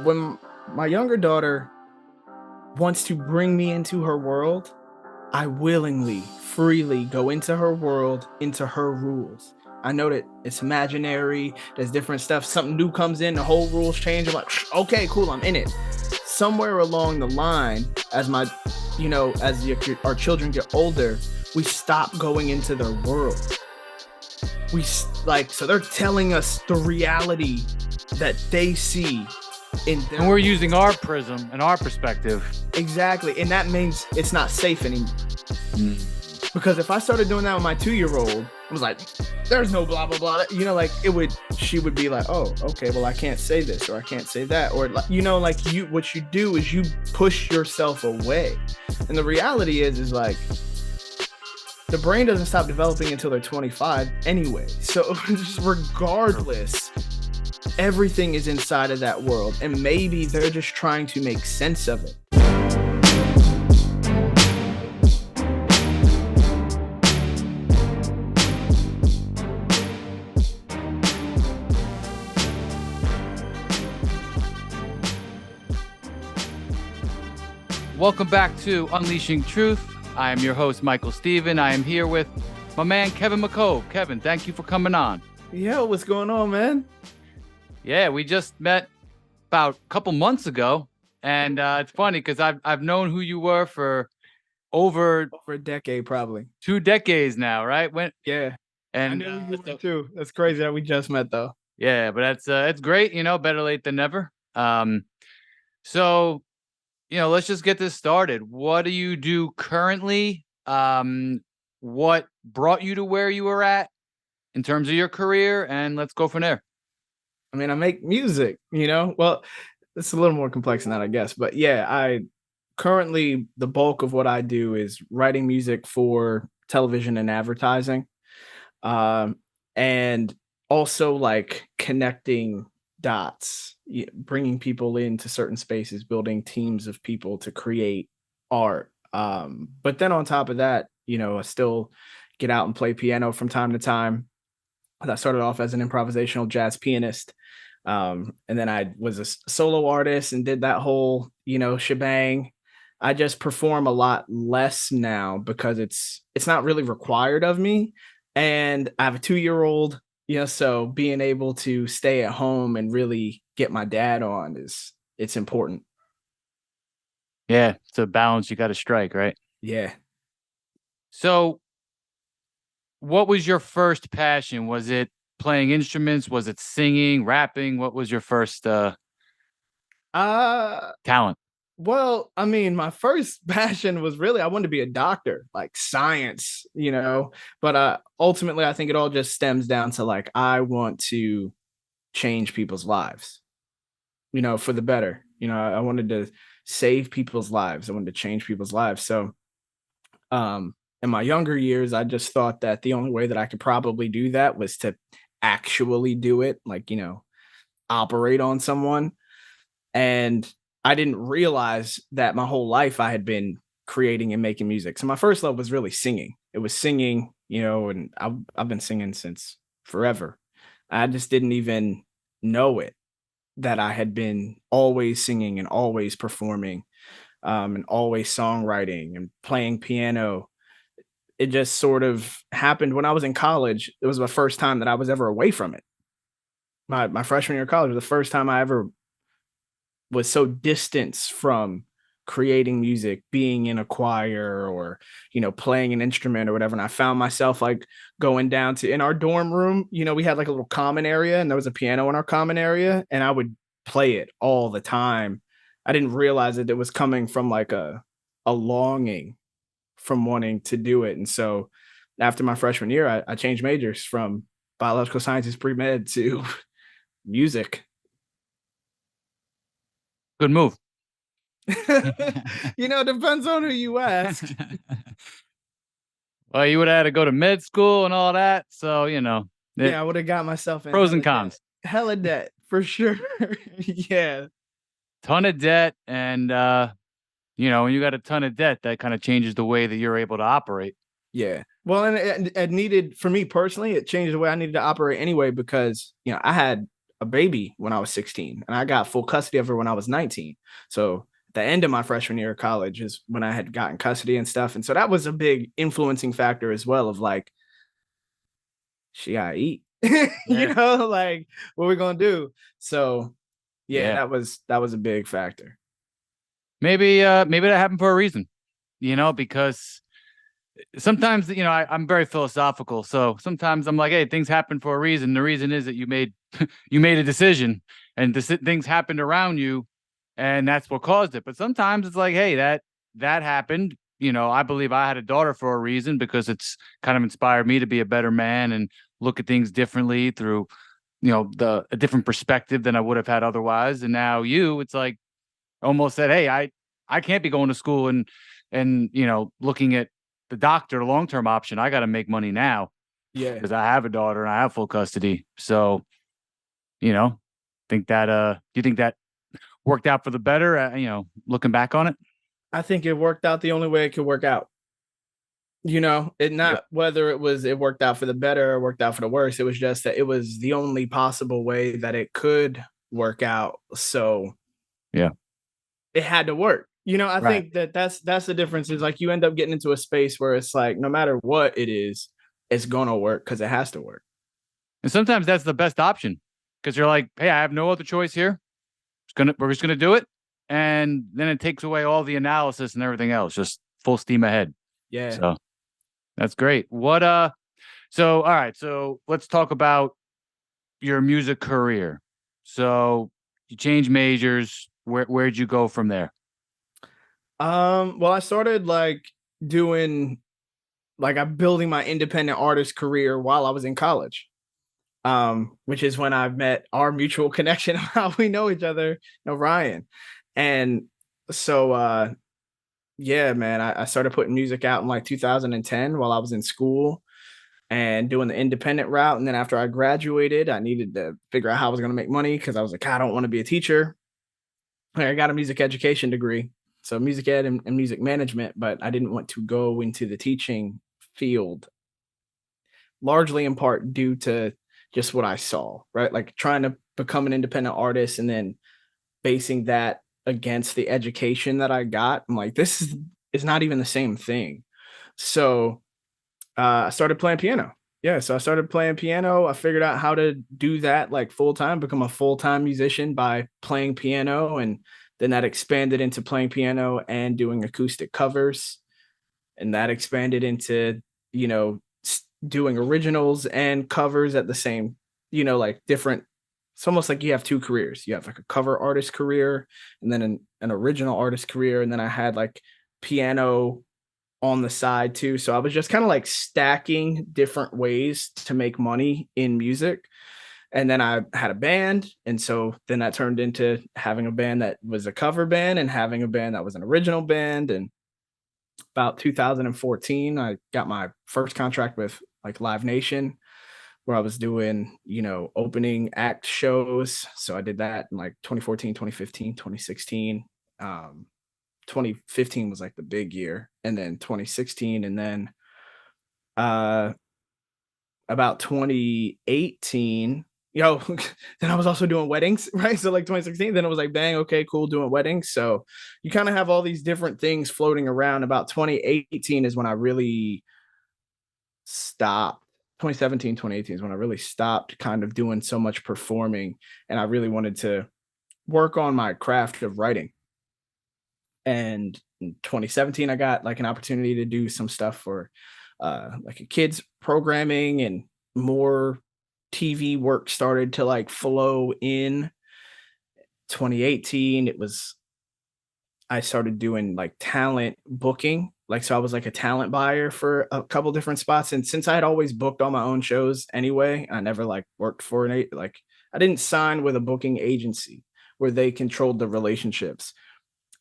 When my younger daughter wants to bring me into her world, I willingly, freely go into her world, into her rules. I know that it's imaginary, there's different stuff. Something new comes in, the whole rules change. I'm like, okay, cool, I'm in it. Somewhere along the line, as our children get older, we stop going into their world. So they're telling us the reality that they see and we're using our prism and our perspective. Exactly. And that means it's not safe anymore. Because if I started doing that with my 2-year-old, I was like, there's no blah, blah, blah. She would be like, oh, okay, well, I can't say this or I can't say that. Or, what you do is you push yourself away. And the reality is like, the brain doesn't stop developing until they're 25 anyway. So just regardless, everything is inside of that world, and maybe they're just trying to make sense of it. Welcome back to Unleashing Truth. I am your host, Michael Stephen. I am here with my man, Kevin McCove. Kevin, thank you for coming on. Yo, what's going on, man? Yeah, we just met about a couple months ago, and it's funny because I've known who you were for over a decade, probably 2 decades now, right? Yeah, and I knew you were too. That's crazy that we just met, though. Yeah, but it's great, better late than never. So, let's just get this started. What do you do currently? What brought you to where you were at in terms of your career? And let's go from there. I mean, I make music, well, it's a little more complex than that, I guess. But yeah, currently the bulk of what I do is writing music for television and advertising. And also like connecting dots, bringing people into certain spaces, building teams of people to create art. But then on top of that, I still get out and play piano from time to time. I started off as an improvisational jazz pianist. And then I was a solo artist and did that whole, shebang. I just perform a lot less now because it's not really required of me. And I have a 2-year-old, so being able to stay at home and really get my dad on it's important. Yeah, it's a balance you got to strike, right? Yeah. So what was your first passion? Was it playing instruments? Was it singing, rapping? What was your first talent? Well, I mean, my first passion was really I wanted to be a doctor, like science, but ultimately I think it all just stems down to like I want to change people's lives, for the better. I wanted to save people's lives. I wanted to change people's lives. So in my younger years, I just thought that the only way that I could probably do that was to actually do it, like, operate on someone. And I didn't realize that my whole life I had been creating and making music. So my first love was really singing. It was singing, and I've been singing since forever. I just didn't even know it, that I had been always singing and always performing, and always songwriting and playing piano. It just sort of happened when I was in college. It was the first time that I was ever away from it. My freshman year of college was the first time I ever was so distanced from creating music, being in a choir or, playing an instrument or whatever. And I found myself like going down to in our dorm room, we had like a little common area and there was a piano in our common area and I would play it all the time. I didn't realize that it was coming from like a longing from wanting to do it. And so after my freshman year, I changed majors from biological sciences pre-med to music. Good move. Depends on who you ask. Well, you would have had to go to med school and all that. So, yeah, I would have got myself in pros and cons. Hella debt for sure. Yeah. Ton of debt. And, when you got a ton of debt, that kind of changes the way that you're able to operate. Yeah. Well, and it needed, for me personally, it changed the way I needed to operate anyway, because, I had a baby when I was 16, and I got full custody of her when I was 19. So the end of my freshman year of college is when I had gotten custody and stuff. And so that was a big influencing factor as well of like, she gotta eat, Yeah. like what we gonna do? So yeah, Yeah. that was a big factor. Maybe that happened for a reason, because sometimes, I'm very philosophical. So sometimes I'm like, hey, things happen for a reason. The reason is that you made a decision and things happened around you and that's what caused it. But sometimes it's like, hey, that happened. I believe I had a daughter for a reason because it's kind of inspired me to be a better man and look at things differently through, a different perspective than I would have had otherwise. And now it's like almost said, hey, I can't be going to school and looking at the doctor, long-term option. I got to make money now Yeah. because I have a daughter and I have full custody. So, you know, do you think that worked out for the better, looking back on it? I think it worked out the only way it could work out. It Yep. not whether it worked out for the better or worked out for the worse. It was just that it was the only possible way that it could work out. So Yeah. it had to work. I Right. think that's the difference is like you end up getting into a space where it's like no matter what it is, it's gonna work because it has to work. And sometimes that's the best option because you're like, hey, I have no other choice here. We're just gonna do it. And then it takes away all the analysis and everything else, just full steam ahead. Yeah. So that's great. So all right, so let's talk about your music career. So you changed majors. Where'd you go from there? Well, I started like doing I'm building my independent artist career while I was in college. Which is when I met our mutual connection of how we know each other, Ryan. And so yeah, man, I started putting music out in like 2010 while I was in school and doing the independent route. And then after I graduated, I needed to figure out how I was going to make money because I was like, I don't want to be a teacher. I got a music education degree, so music ed and music management, but I didn't want to go into the teaching field, largely in part due to just what I saw, right? Like trying to become an independent artist and then basing that against the education that I got. I'm like, this is not even the same thing. So I started playing piano. Yeah, so I started playing piano. I figured out how to do that like full time, become a full time musician by playing piano, and then that expanded into playing piano and doing acoustic covers, and that expanded into you know doing originals and covers at the same, like different. It's almost like you have two careers. You have like a cover artist career, and then an original artist career, and then I had like piano on the side too. So I was just kind of like stacking different ways to make money in music. And then I had a band. And so then that turned into having a band that was a cover band and having a band that was an original band. And about 2014, I got my first contract with like Live Nation, where I was doing, opening act shows. So I did that in like 2014, 2015, 2016. 2015 was like the big year, and then 2016, and then uh about 2018, then I was also doing weddings, right? So like 2016, then it was like bang, okay, cool, doing weddings. So you kind of have all these different things floating around. About 2018 is when I really stopped. 2017, 2018 is when I really stopped kind of doing so much performing, and I really wanted to work on my craft of writing. And in 2017, I got like an opportunity to do some stuff for like a kids programming, and more TV work started to like flow in 2018. I started doing like talent booking. Like, so I was like a talent buyer for a couple different spots. And since I had always booked all my own shows anyway, I never like worked for like, I didn't sign with a booking agency where they controlled the relationships.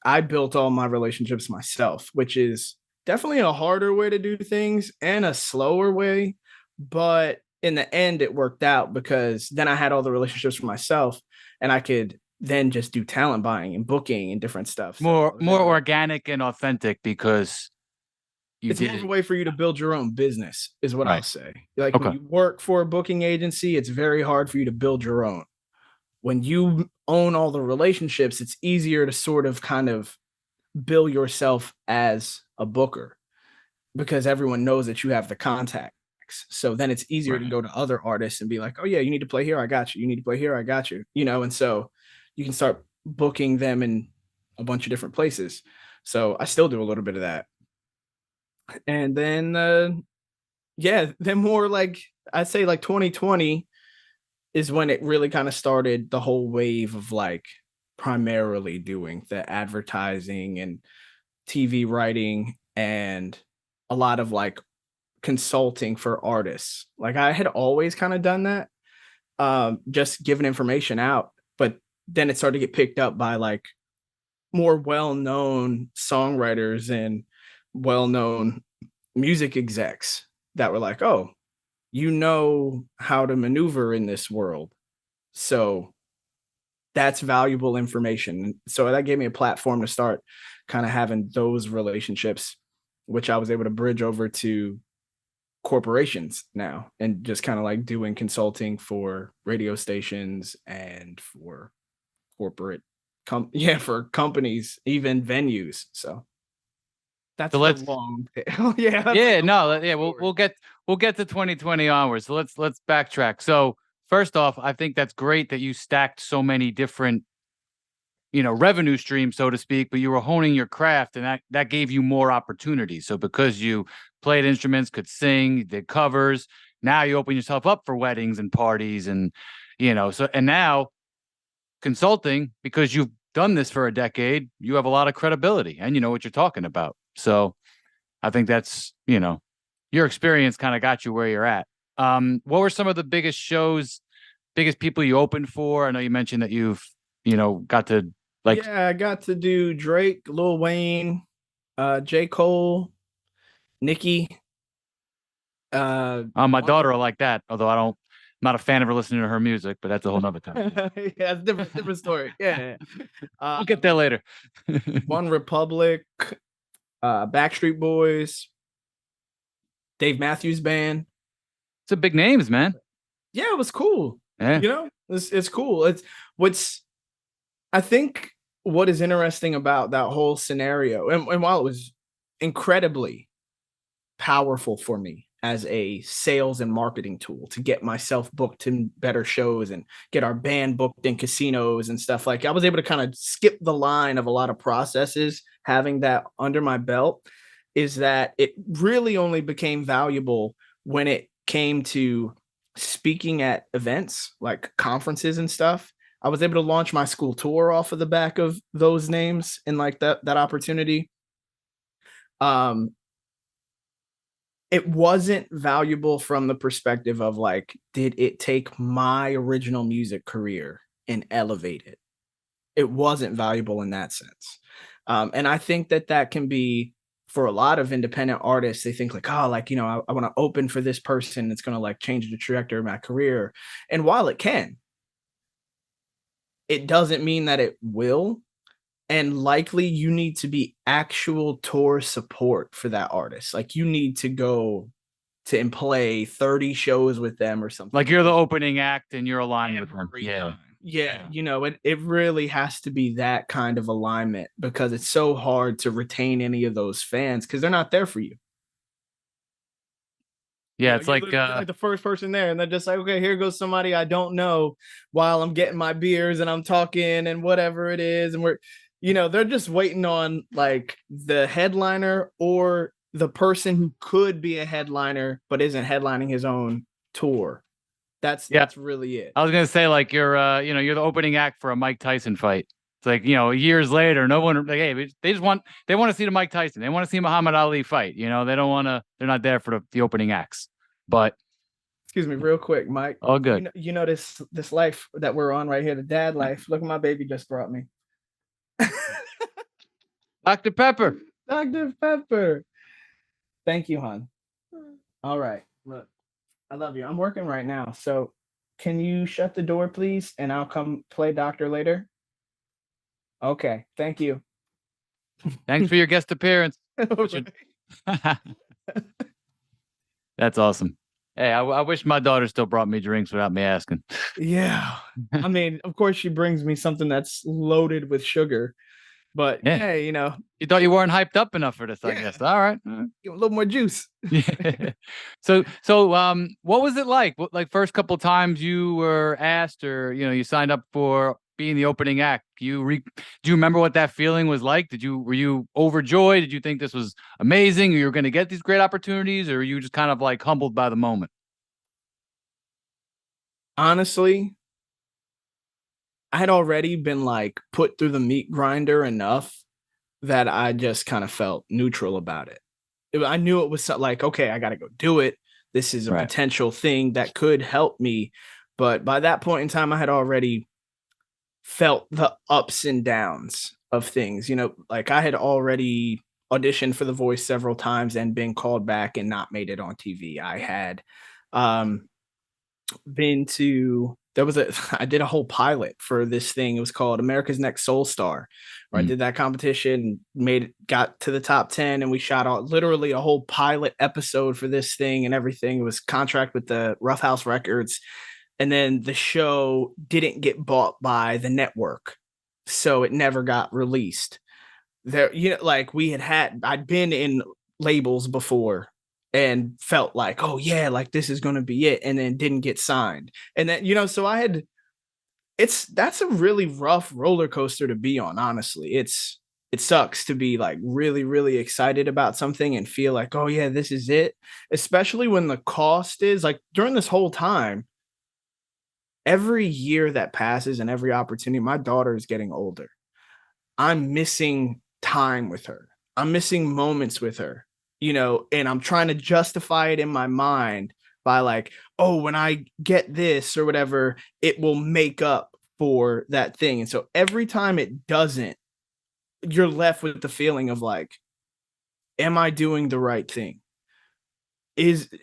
I built all my relationships myself, which is definitely a harder way to do things and a slower way. But in the end, it worked out because then I had all the relationships for myself, and I could then just do talent buying and booking and different stuff. So I was More able to, organic and authentic because you it's did more of a it way for you to build your own business, is what I'll right. say. Like when Okay. you work for a booking agency, it's very hard for you to build your own. when you own all the relationships, it's easier to sort of kind of bill yourself as a booker because everyone knows that you have the contacts. So then it's easier to Right. go to other artists and be like, oh yeah, you need to play here, I got you. You need to play here, I got you. You know, and so you can start booking them in a bunch of different places. So I still do a little bit of that. And then yeah, then more like I'd say like 2020 is when it really kind of started the whole wave of like primarily doing the advertising and TV writing and a lot of like consulting for artists. Like I had always kind of done that, just giving information out, but then it started to get picked up by like more well-known songwriters and well-known music execs that were like, "Oh, you know how to maneuver in this world." So that's valuable information. So that gave me a platform to start kind of having those relationships, which I was able to bridge over to corporations now and just kind of like doing consulting for radio stations and for corporate yeah, for companies, even venues. So that's So the let's long yeah, that's like yeah, the no, long yeah, story. we'll get to 2020 onwards. So let's backtrack. So first off, I think that's great that you stacked so many different, revenue streams, so to speak, but you were honing your craft and that gave you more opportunities. So because you played instruments, could sing, did covers, now you open yourself up for weddings and parties and so and now consulting, because you've done this for a decade, you have a lot of credibility and you know what you're talking about. So I think that's, your experience kind of got you where you're at. What were some of the biggest shows, biggest people you opened for? I know you mentioned that you've, got to like, Yeah, I got to do Drake, Lil Wayne, J. Cole, Nicki, my one daughter will like that. Although I'm not a fan of her listening to her music, but that's a whole nother time. yeah, it's different story. Yeah. We'll get there later. One Republic, Backstreet Boys, Dave Matthews Band. It's a big names, man. Yeah, it was cool. Yeah. You know, it's cool. It's what's I think what is interesting about that whole scenario, and while it was incredibly powerful for me as a sales and marketing tool to get myself booked in better shows and get our band booked in casinos and stuff, like I was able to kind of skip the line of a lot of processes having that under my belt, is that it really only became valuable when it came to speaking at events like conferences and stuff. I was able to launch my school tour off of the back of those names and like that opportunity. um it wasn't valuable from the perspective of like, did it take my original music career and elevate it? It wasn't valuable in that sense. And I think that that can be for a lot of independent artists. They think like, oh, like, I want to open for this person. It's going to like change the trajectory of my career. And while it can, it doesn't mean that it will. And likely you need to be actual tour support for that artist. Like you need to go to and play 30 shows with them or something. Like you're the opening act and you're aligned with them. Yeah. Yeah, it really has to be that kind of alignment because it's so hard to retain any of those fans because they're not there for you. Yeah. It's You're like the first person there, and they're just like, okay, here goes somebody I don't know while I'm getting my beers and I'm talking and whatever it is. And they're just waiting on like the headliner or the person who could be a headliner but isn't headlining his own tour. That's really it. I was gonna say like you're the opening act for a Mike Tyson fight. It's like, years later, no one like, hey, they want to see the Mike Tyson. They want to see Muhammad Ali fight. They don't want to. They're not there for the opening acts. But Excuse me, real quick, Mike. all good. This life that we're on right here, the dad life. Look what my baby just brought me. Dr. Pepper. Dr. Pepper. Thank you, hon. All right. Look, I love you. I'm working right now. So can you shut the door, please? And I'll come play doctor later. Okay. Thank you. Thanks for your guest appearance. That's awesome. Hey, I wish my daughter still brought me drinks without me asking. Yeah. I mean, of course she brings me something that's loaded with sugar, but Yeah. hey, You thought you weren't hyped up enough for this, I yeah, guess. All right. give a little more juice. Yeah. So, what was it like? Like first couple times you were asked, or you signed up for being the opening act. Do you remember what that feeling was like? Were you overjoyed? Did you think this was amazing? Or you were going to get these great opportunities, or were you just kind of like humbled by the moment? Honestly, I had already been like put through the meat grinder enough that I just kind of felt neutral about it. I knew it was like, okay, I got to go do it. This is a Right. potential thing that could help me. But by that point in time, I had already felt the ups and downs of things. Like I had already auditioned for The Voice several times and been called back and not made it on TV. I had um, been to there was a I did a whole pilot for this thing. It was called America's Next Soul Star, where I Mm. did that competition, got to the top 10, and we shot out literally a whole pilot episode for this thing and everything. It was contract with the Rough House Records. And then the show didn't get bought by the network. So it never got released. Like I'd been in labels before and felt like, oh yeah, like this is gonna be it, and then didn't get signed. And then, so that's a really rough roller coaster to be on, honestly. It sucks to be like really, really excited about something and feel like, oh yeah, this is it. Especially when the cost is like during this whole time, every year that passes and every opportunity, my daughter is getting older. I'm missing time with her. I'm missing moments with her, and I'm trying to justify it in my mind by like, oh, when I get this or whatever, it will make up for that thing. And so every time it doesn't, you're left with the feeling of like, am I doing the right thing?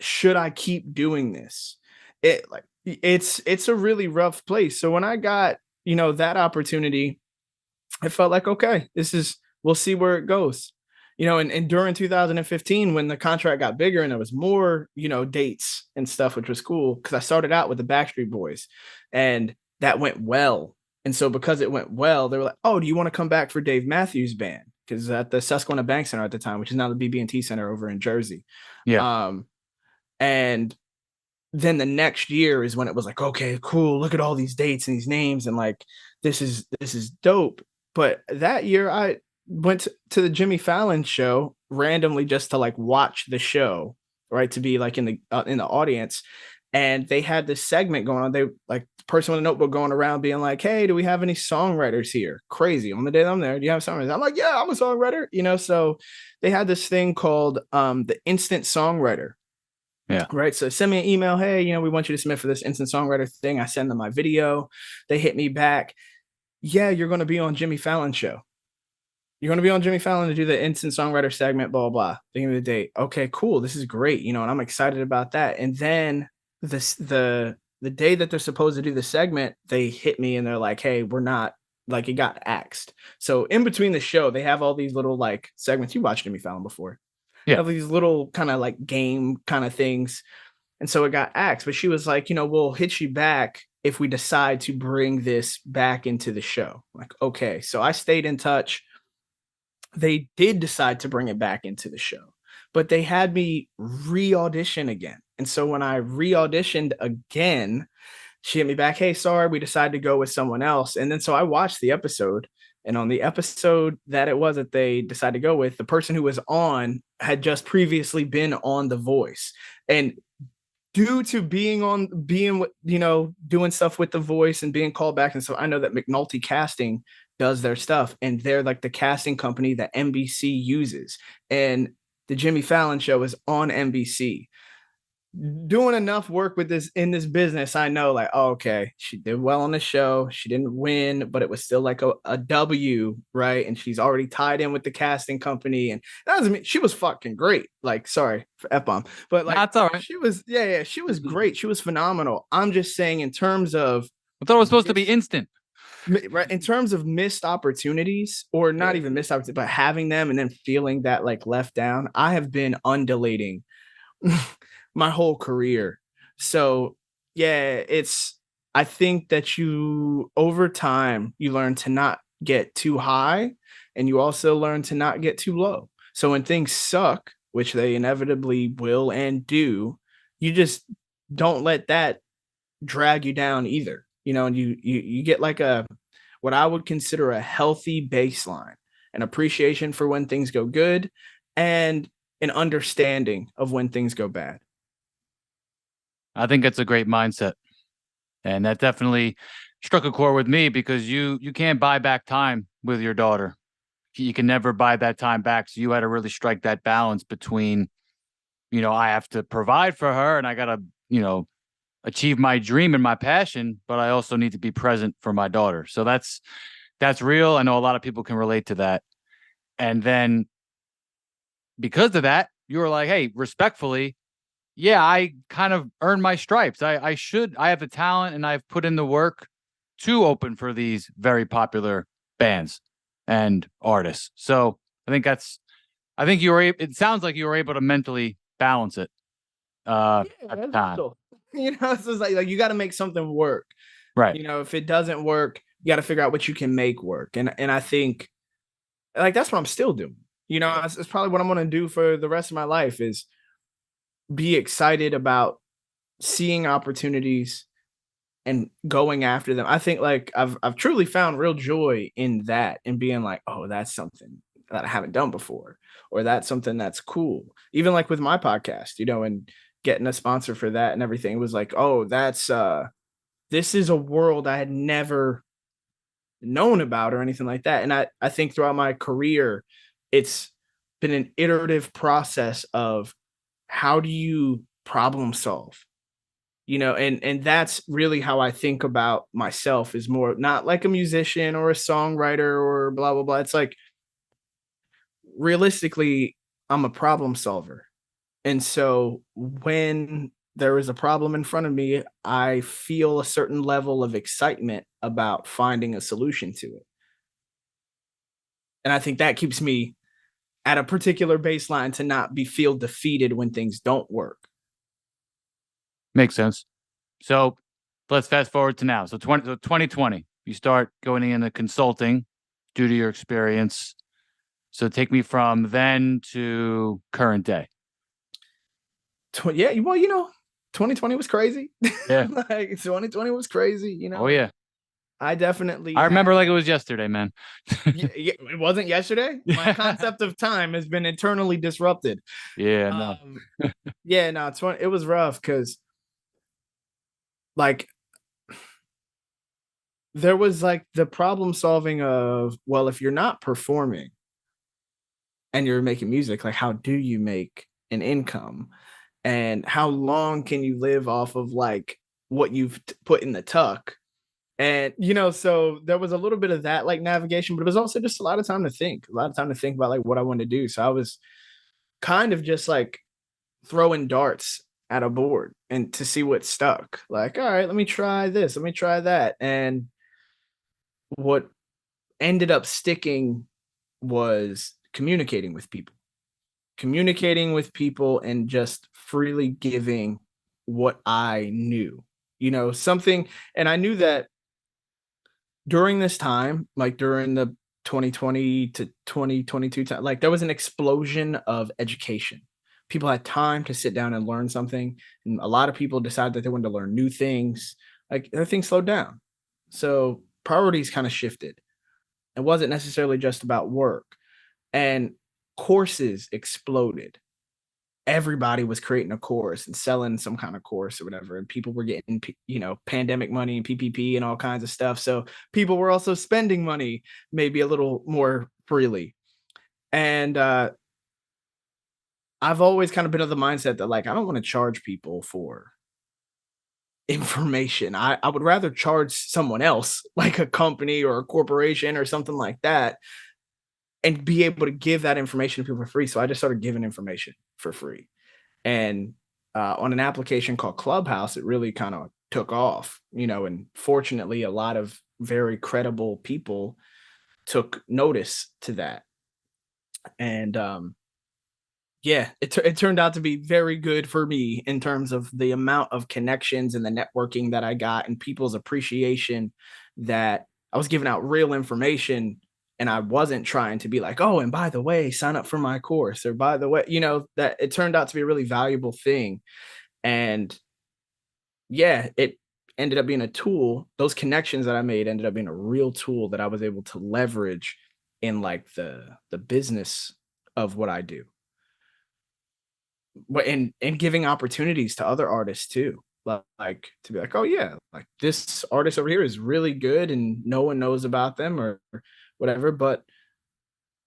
Should I keep doing this? It's a really rough place. So when I got, that opportunity, I felt like, okay, we'll see where it goes. And during 2015, when the contract got bigger and there was more, dates and stuff, which was cool because I started out with the Backstreet Boys and that went well. And so because it went well, they were like, oh, do you want to come back for Dave Matthews Band? Because at the Susquehanna Bank Center at the time, which is now the BB&T Center over in Jersey. Yeah. Um, and then the next year is when it was like, okay, cool, look at all these dates and these names and like this is dope. But that year I went to the Jimmy Fallon show randomly just to like watch the show, right? To be like in the audience. And they had this segment going on. They like the person with a notebook going around being like, hey, do we have any songwriters here? Crazy. On the day that I'm there, do you have songwriters? I'm like, yeah, I'm a songwriter, so they had this thing called the instant songwriter. Yeah. Right. So send me an email. Hey, we want you to submit for this instant songwriter thing. I send them my video. They hit me back. Yeah, you're going to be on Jimmy Fallon's show. You're going to be on Jimmy Fallon to do the instant songwriter segment, blah, blah, blah. They give me the date. Okay, cool. This is great. And I'm excited about that. And then the day that they're supposed to do the segment, they hit me and they're like, hey, we're not, like, it got axed. So in between the show, they have all these little like segments. You watched Jimmy Fallon before. Yeah. Have these little kind of like game kind of things. And so it got axed, but she was like, we'll hit you back if we decide to bring this back into the show. Like, okay. So I stayed in touch. They did decide to bring it back into the show, but they had me re-audition again. And so when I re-auditioned again, she hit me back, hey, sorry, we decided to go with someone else. And then so I watched the episode. And on the episode that they decided to go with, the person who was on had just previously been on The Voice. And due to doing stuff with The Voice and being called back. And so I know that McNulty Casting does their stuff and they're like the casting company that NBC uses. And the Jimmy Fallon show is on NBC. Doing enough work with this in this business, I know like, oh, okay, she did well on the show. She didn't win, but it was still like a W, right? And she's already tied in with the casting company. And that doesn't mean she was fucking great. Like, sorry for F-bomb, but like That's all right. she was, yeah, she was great. She was phenomenal. I'm just saying in terms of I thought it was supposed to be instant. right, in terms of missed opportunities, or not even missed opportunities, but having them and then feeling that like left down, I have been undulating my whole career So yeah, I think that you over time you learn to not get too high, and you also learn to not get too low. So when things suck, which they inevitably will and do, you just don't let that drag you down either. And you get like a what I would consider a healthy baseline, an appreciation for when things go good, and an understanding of when things go bad. I think that's a great mindset. And that definitely struck a chord with me because you can't buy back time with your daughter. You can never buy that time back. So you had to really strike that balance between, I have to provide for her and I gotta, achieve my dream and my passion, but I also need to be present for my daughter. So that's real. I know a lot of people can relate to that. And then because of that, you were like, hey, respectfully, yeah, I kind of earned my stripes. I have the talent and I've put in the work to open for these very popular bands and artists. So I think it sounds like you were able to mentally balance it Yeah, at the that's time. real. It's just like you got to make something work. Right. If it doesn't work, you got to figure out what you can make work. And I think like that's what I'm still doing. It's probably what I'm going to do for the rest of my life is be excited about seeing opportunities and going after them. I think like I've truly found real joy in that and being like, oh, that's something that I haven't done before, or that's something that's cool. Even like with my podcast, and getting a sponsor for that and everything, it was like, oh, that's this is a world I had never known about or anything like that. And I think throughout my career, it's been an iterative process of how do you problem solve? And that's really how I think about myself is more not like a musician or a songwriter or blah blah blah. It's like realistically, I'm a problem solver. And so when there is a problem in front of me, I feel a certain level of excitement about finding a solution to it. And I think that keeps me at a particular baseline to not be feel defeated when things don't work. Makes sense. So let's fast forward to now. So 2020, you start going into consulting due to your experience. So take me from then to current day. Yeah, well, 2020 was crazy. Yeah. Like 2020 was crazy. Oh yeah. I definitely I had remember like it was yesterday, man. yeah, it wasn't yesterday. My Yeah. concept of time has been eternally disrupted. Yeah, no. Um, yeah, no, it was rough because like there was like the problem solving of, well, if you're not performing and you're making music, like how do you make an income? And how long can you live off of like what you've put in the tuck? And so there was a little bit of that like navigation, but it was also just a lot of time to think, a lot of time to think about like what I wanted to do. So I was kind of just like throwing darts at a board and to see what stuck. Like, all right, let me try this, let me try that. And what ended up sticking was communicating with people and just freely giving what I knew, something. And I knew that during this time, like during the 2020 to 2022 time, like there was an explosion of education. People had time to sit down and learn something. And a lot of people decided that they wanted to learn new things. Like everything slowed down. So priorities kind of shifted. It wasn't necessarily just about work. And courses exploded. Everybody was creating a course and selling some kind of course or whatever, and people were getting pandemic money and PPP and all kinds of stuff, so people were also spending money maybe a little more freely. And I've always kind of been of the mindset that like I don't want to charge people for information. I would rather charge someone else like a company or a corporation or something like that and be able to give that information to people for free. So I just started giving information for free. And on an application called Clubhouse, it really kind of took off, and fortunately, a lot of very credible people took notice to that. And Yeah, it turned out to be very good for me in terms of the amount of connections and the networking that I got and people's appreciation that I was giving out real information and I wasn't trying to be like, oh, and by the way, sign up for my course or by the way, that it turned out to be a really valuable thing. And yeah, it ended up being a tool. Those connections that I made ended up being a real tool that I was able to leverage in like the business of what I do. But and giving opportunities to other artists too. Like to be like, oh yeah, like this artist over here is really good and no one knows about them or whatever, but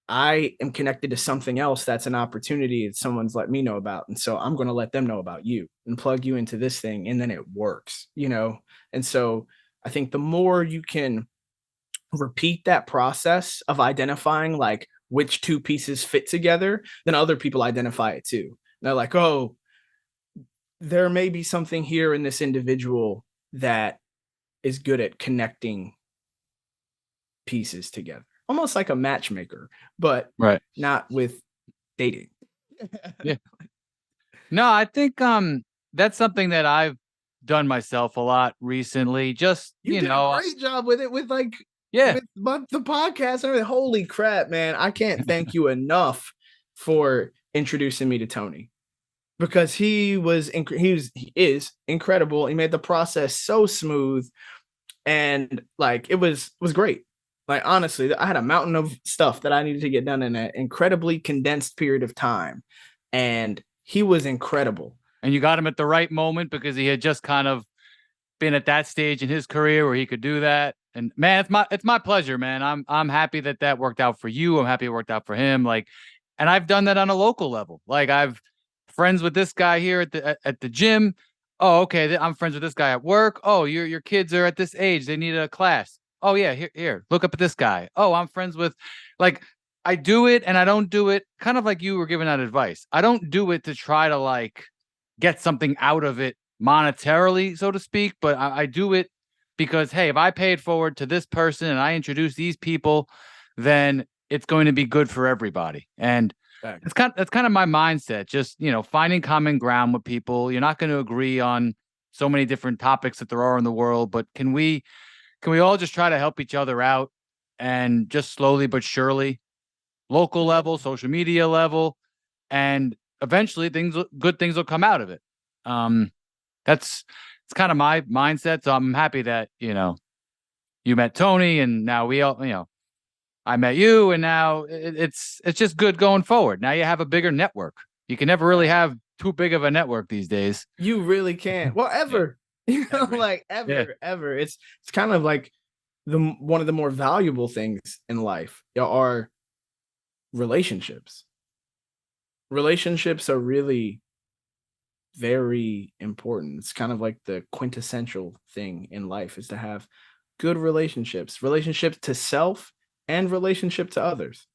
I am connected to something else that's an opportunity that someone's let me know about. And so I'm going to let them know about you and plug you into this thing. And then it works. And so I think the more you can repeat that process of identifying like which two pieces fit together, then other people identify it too. And they're like, oh, there may be something here in this individual that is good at connecting pieces together, almost like a matchmaker, but Right. not with dating. Yeah. No, I think that's something that I've done myself a lot recently. Just, You did a great job with it, with like yeah. with the podcast and everything. Holy crap, man! I can't thank you enough for introducing me to Tony because he is incredible. He made the process so smooth and like it was great. Like honestly, I had a mountain of stuff that I needed to get done in an incredibly condensed period of time, and he was incredible. And you got him at the right moment because he had just kind of been at that stage in his career where he could do that. And man, it's my pleasure, man. I'm happy that that worked out for you. I'm happy it worked out for him. Like, and I've done that on a local level. Like I've friends with this guy here at the gym. Oh, okay. I'm friends with this guy at work. Oh, your kids are at this age. They need a class. Oh yeah, here. Look up at this guy. Oh, I'm friends with, like, I do it and I don't do it. Kind of like you were giving that advice. I don't do it to try to like get something out of it monetarily, so to speak, but I do it because, hey, if I pay it forward to this person and I introduce these people, then it's going to be good for everybody. And that's kind of my mindset. Just, finding common ground with people. You're not going to agree on so many different topics that there are in the world, but can we all just try to help each other out and just slowly but surely, local level, social media level, and eventually good things will come out of it. Um, that's it's kind of my mindset. So I'm happy that, you met Tony and now we all, I met you and now it's just good going forward. Now you have a bigger network. You can never really have too big of a network these days. You really can't. Well, Yeah. ever. Like Yeah. ever. It's kind of like the one of the more valuable things in life are relationships. Relationships are really very important. It's kind of like the quintessential thing in life is to have good relationships to self and relationship to others.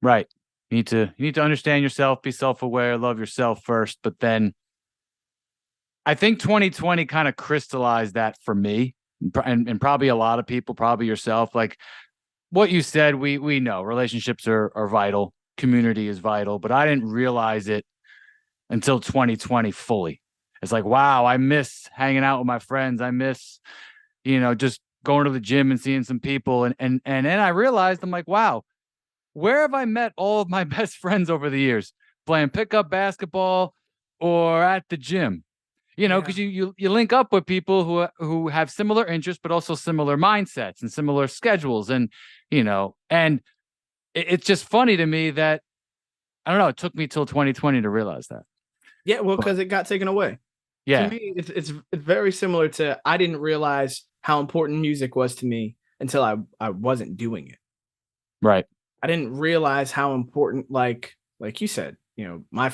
Right. You need to understand yourself, be self-aware, love yourself first, but then I think 2020 kind of crystallized that for me and probably a lot of people, probably yourself. Like what you said, we know relationships are vital, community is vital, but I didn't realize it until 2020 fully. It's like, wow, I miss hanging out with my friends. I miss, just going to the gym and seeing some people. And then I realized, I'm like, wow, where have I met all of my best friends over the years? Playing pickup basketball or at the gym. Yeah. Because you link up with people who have similar interests, but also similar mindsets and similar schedules. And it's just funny to me that, I don't know, it took me till 2020 to realize that. Yeah, well, But because it got taken away. To yeah, me, it's very similar to I didn't realize how important music was to me until I wasn't doing it. right. I didn't realize how important, like you said, my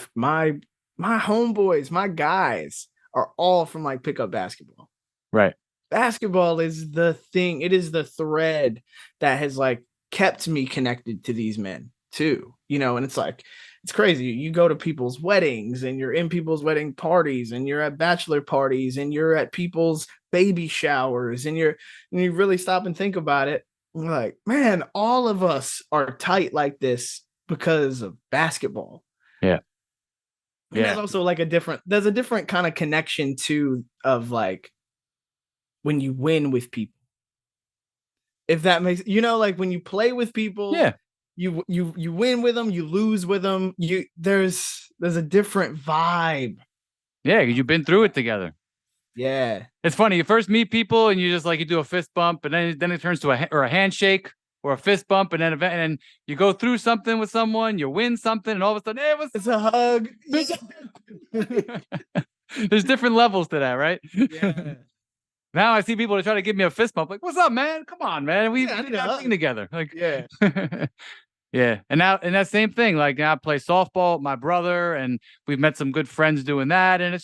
homeboys, my guys are all from like pickup basketball. Right. Basketball is the thing. It is the thread that has like kept me connected to these men too. And it's like it's crazy. You go to people's weddings and you're in people's wedding parties and you're at bachelor parties and you're at people's baby showers and you really stop and think about it. And you're like, man, all of us are tight like this because of basketball. Yeah. And there's Yeah. also like there's a different kind of connection too of like when you win with people. If that makes, like when you play with people, Yeah. you win with them, you lose with them. There's a different vibe. Yeah. You've been through it together. Yeah. It's funny. You first meet people and you just like you do a fist bump, and then it turns to a handshake or a fist bump, and then you go through something with someone, you win something, and all of a sudden, hey, It's a hug. there's different levels to that, right? Yeah. Now I see people that try to give me a fist bump, like, "What's up, man? Come on, man. We Yeah, I did need a that thing hug. together." Like, Yeah. yeah. And that same thing. Like now I play softball with my brother, and we've met some good friends doing that, and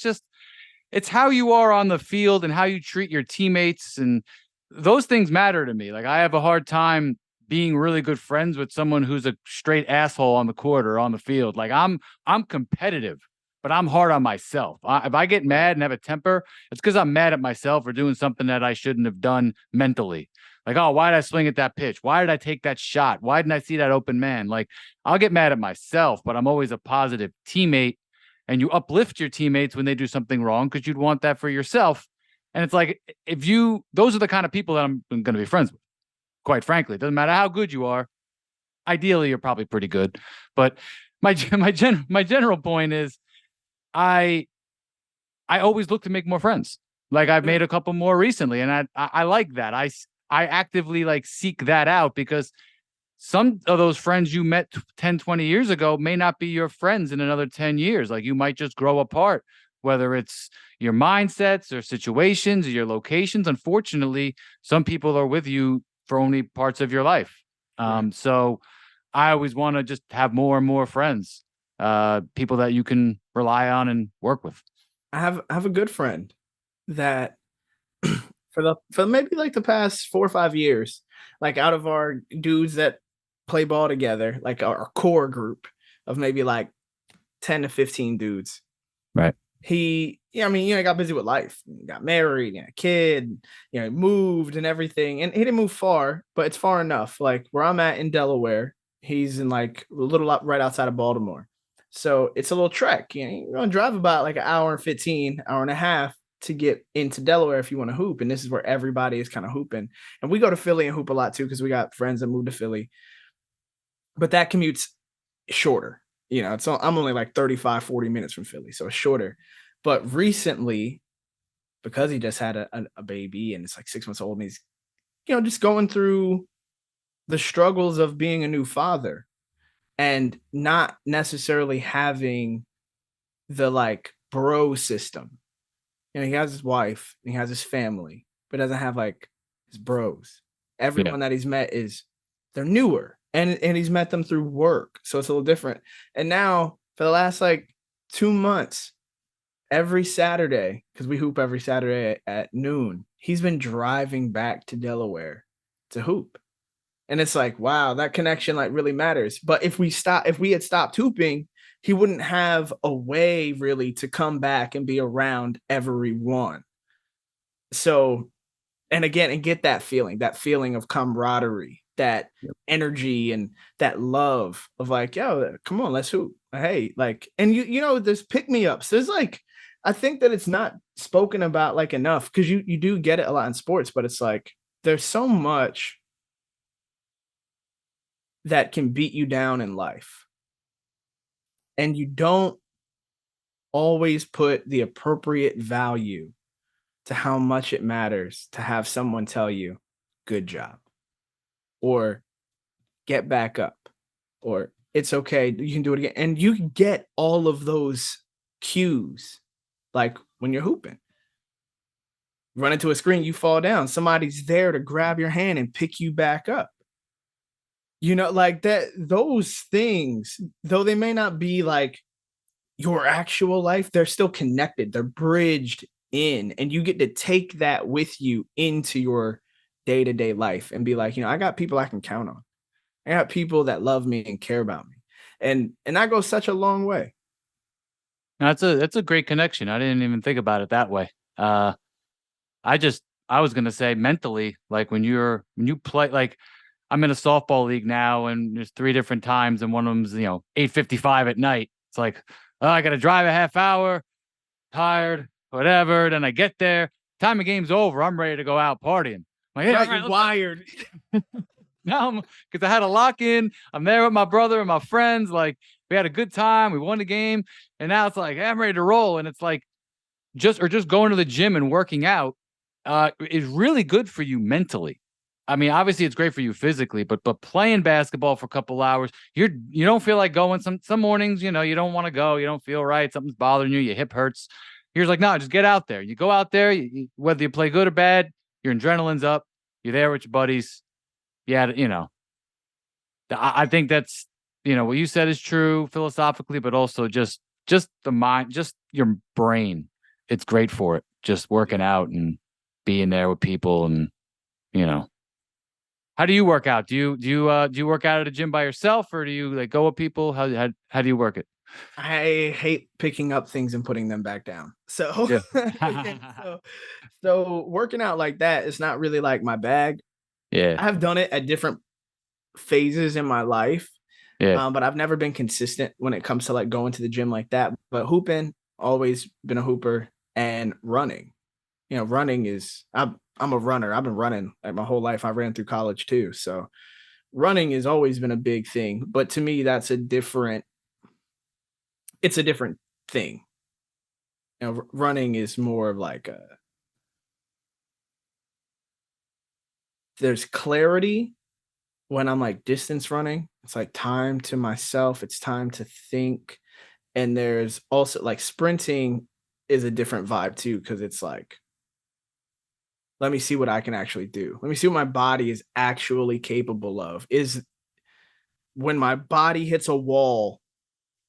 it's how you are on the field and how you treat your teammates, and those things matter to me. Like I have a hard time being really good friends with someone who's a straight asshole on the court or on the field. Like I'm competitive, but I'm hard on myself. If I get mad and have a temper, it's because I'm mad at myself for doing something that I shouldn't have done mentally. Like, oh, why did I swing at that pitch? Why did I take that shot? Why didn't I see that open man? Like, I'll get mad at myself, but I'm always a positive teammate. And you uplift your teammates when they do something wrong because you'd want that for yourself. And it's like, those are the kind of people that I'm going to be friends with. Quite frankly, it doesn't matter how good you are. Ideally, you're probably pretty good. But my general point is, I always look to make more friends. Like I've made a couple more recently, and I like that. I actively like seek that out because some of those friends you met 10, 20 years ago may not be your friends in another 10 years. Like you might just grow apart, whether it's your mindsets or situations or your locations. Unfortunately, some people are with you for only parts of your life. Right. So I always want to just have more and more friends, people that you can rely on and work with. I have a good friend that for maybe like the past 4 or 5 years, like out of our dudes that play ball together, like our core group of maybe like 10 to 15 dudes. Right. I mean, he got busy with life. He got married, he had a kid, he moved and everything. And he didn't move far, but it's far enough. Like where I'm at in Delaware, he's in like a little right outside of Baltimore. So it's a little trek. You're gonna drive about like an hour and 15, hour and a half to get into Delaware if you want to hoop. And this is where everybody is kind of hooping. And we go to Philly and hoop a lot too, because we got friends that moved to Philly. But that commute's shorter. I'm only like 35, 40 minutes from Philly, so it's shorter. But recently, because he just had a baby and it's like 6 months old, and he's, just going through the struggles of being a new father and not necessarily having the like bro system. He has his wife, and he has his family, but doesn't have like his bros. Yeah. Everyone that he's met they're newer, and he's met them through work, so it's a little different. And now for the last like 2 months, every Saturday, because we hoop every Saturday at noon, he's been driving back to Delaware to hoop. And it's like, wow, that connection like really matters. But if we had stopped hooping, he wouldn't have a way really to come back and be around everyone. So, and again, and get that feeling of camaraderie, that energy and that love of like, yo, come on, let's hoop. Hey, like, and there's pick me ups. There's like, I think that it's not spoken about like enough, because you do get it a lot in sports, but it's like there's so much that can beat you down in life, and you don't always put the appropriate value to how much it matters to have someone tell you, good job, or get back up, or it's okay, you can do it again. And you get all of those cues, like when you're hooping. Run into a screen, you fall down. Somebody's there to grab your hand and pick you back up. Like that, those things, though they may not be like your actual life, they're still connected. They're bridged in, and you get to take that with you into your day-to-day life and be like, I got people I can count on. I got people that love me and care about me. And that goes such a long way. That's a great connection. I didn't even think about it that way. I was gonna say mentally, like when you play, like I'm in a softball league now, and there's 3 different times, and one of them's 8:55 at night. It's like, Oh, I got to drive a half hour, tired, whatever. Then I get there, time the game's over. I'm ready to go out partying. I'm like, hey, all Right, right, you're let's go. wired. Now because I had a lock in. I'm there with my brother and my friends. Like we had a good time. We won the game. And now it's like, hey, I'm ready to roll. And it's like just going to the gym and working out is really good for you mentally. I mean, obviously it's great for you physically, but playing basketball for a couple hours, you don't feel like going. Some mornings, you don't want to go. You don't feel right. Something's bothering you. Your hip hurts. You're like, no, just get out there. You go out there, whether you play good or bad, your adrenaline's up. You're there with your buddies. Yeah, I think that's what you said is true philosophically, but also just the mind, just your brain. It's great for it. Just working out and being there with people, and you know. How do you work out? Do you work out at a gym by yourself, or do you like go with people? How do you work it? I hate picking up things and putting them back down. So, Yeah. so, so working out like that is not really like my bag. Yeah. I have done it at different phases in my life, Yeah. but I've never been consistent when it comes to like going to the gym like that. But hooping, always been a hooper, and running. Running is I'm a runner. I've been running like my whole life. I ran through college too. So running has always been a big thing. But to me, it's a different thing. Running is more of like there's clarity when I'm like distance running. It's like time to myself. It's time to think. And there's also like sprinting is a different vibe too, because it's like, let me see what I can actually do. Let me see what my body is actually capable of. Is when my body hits a wall,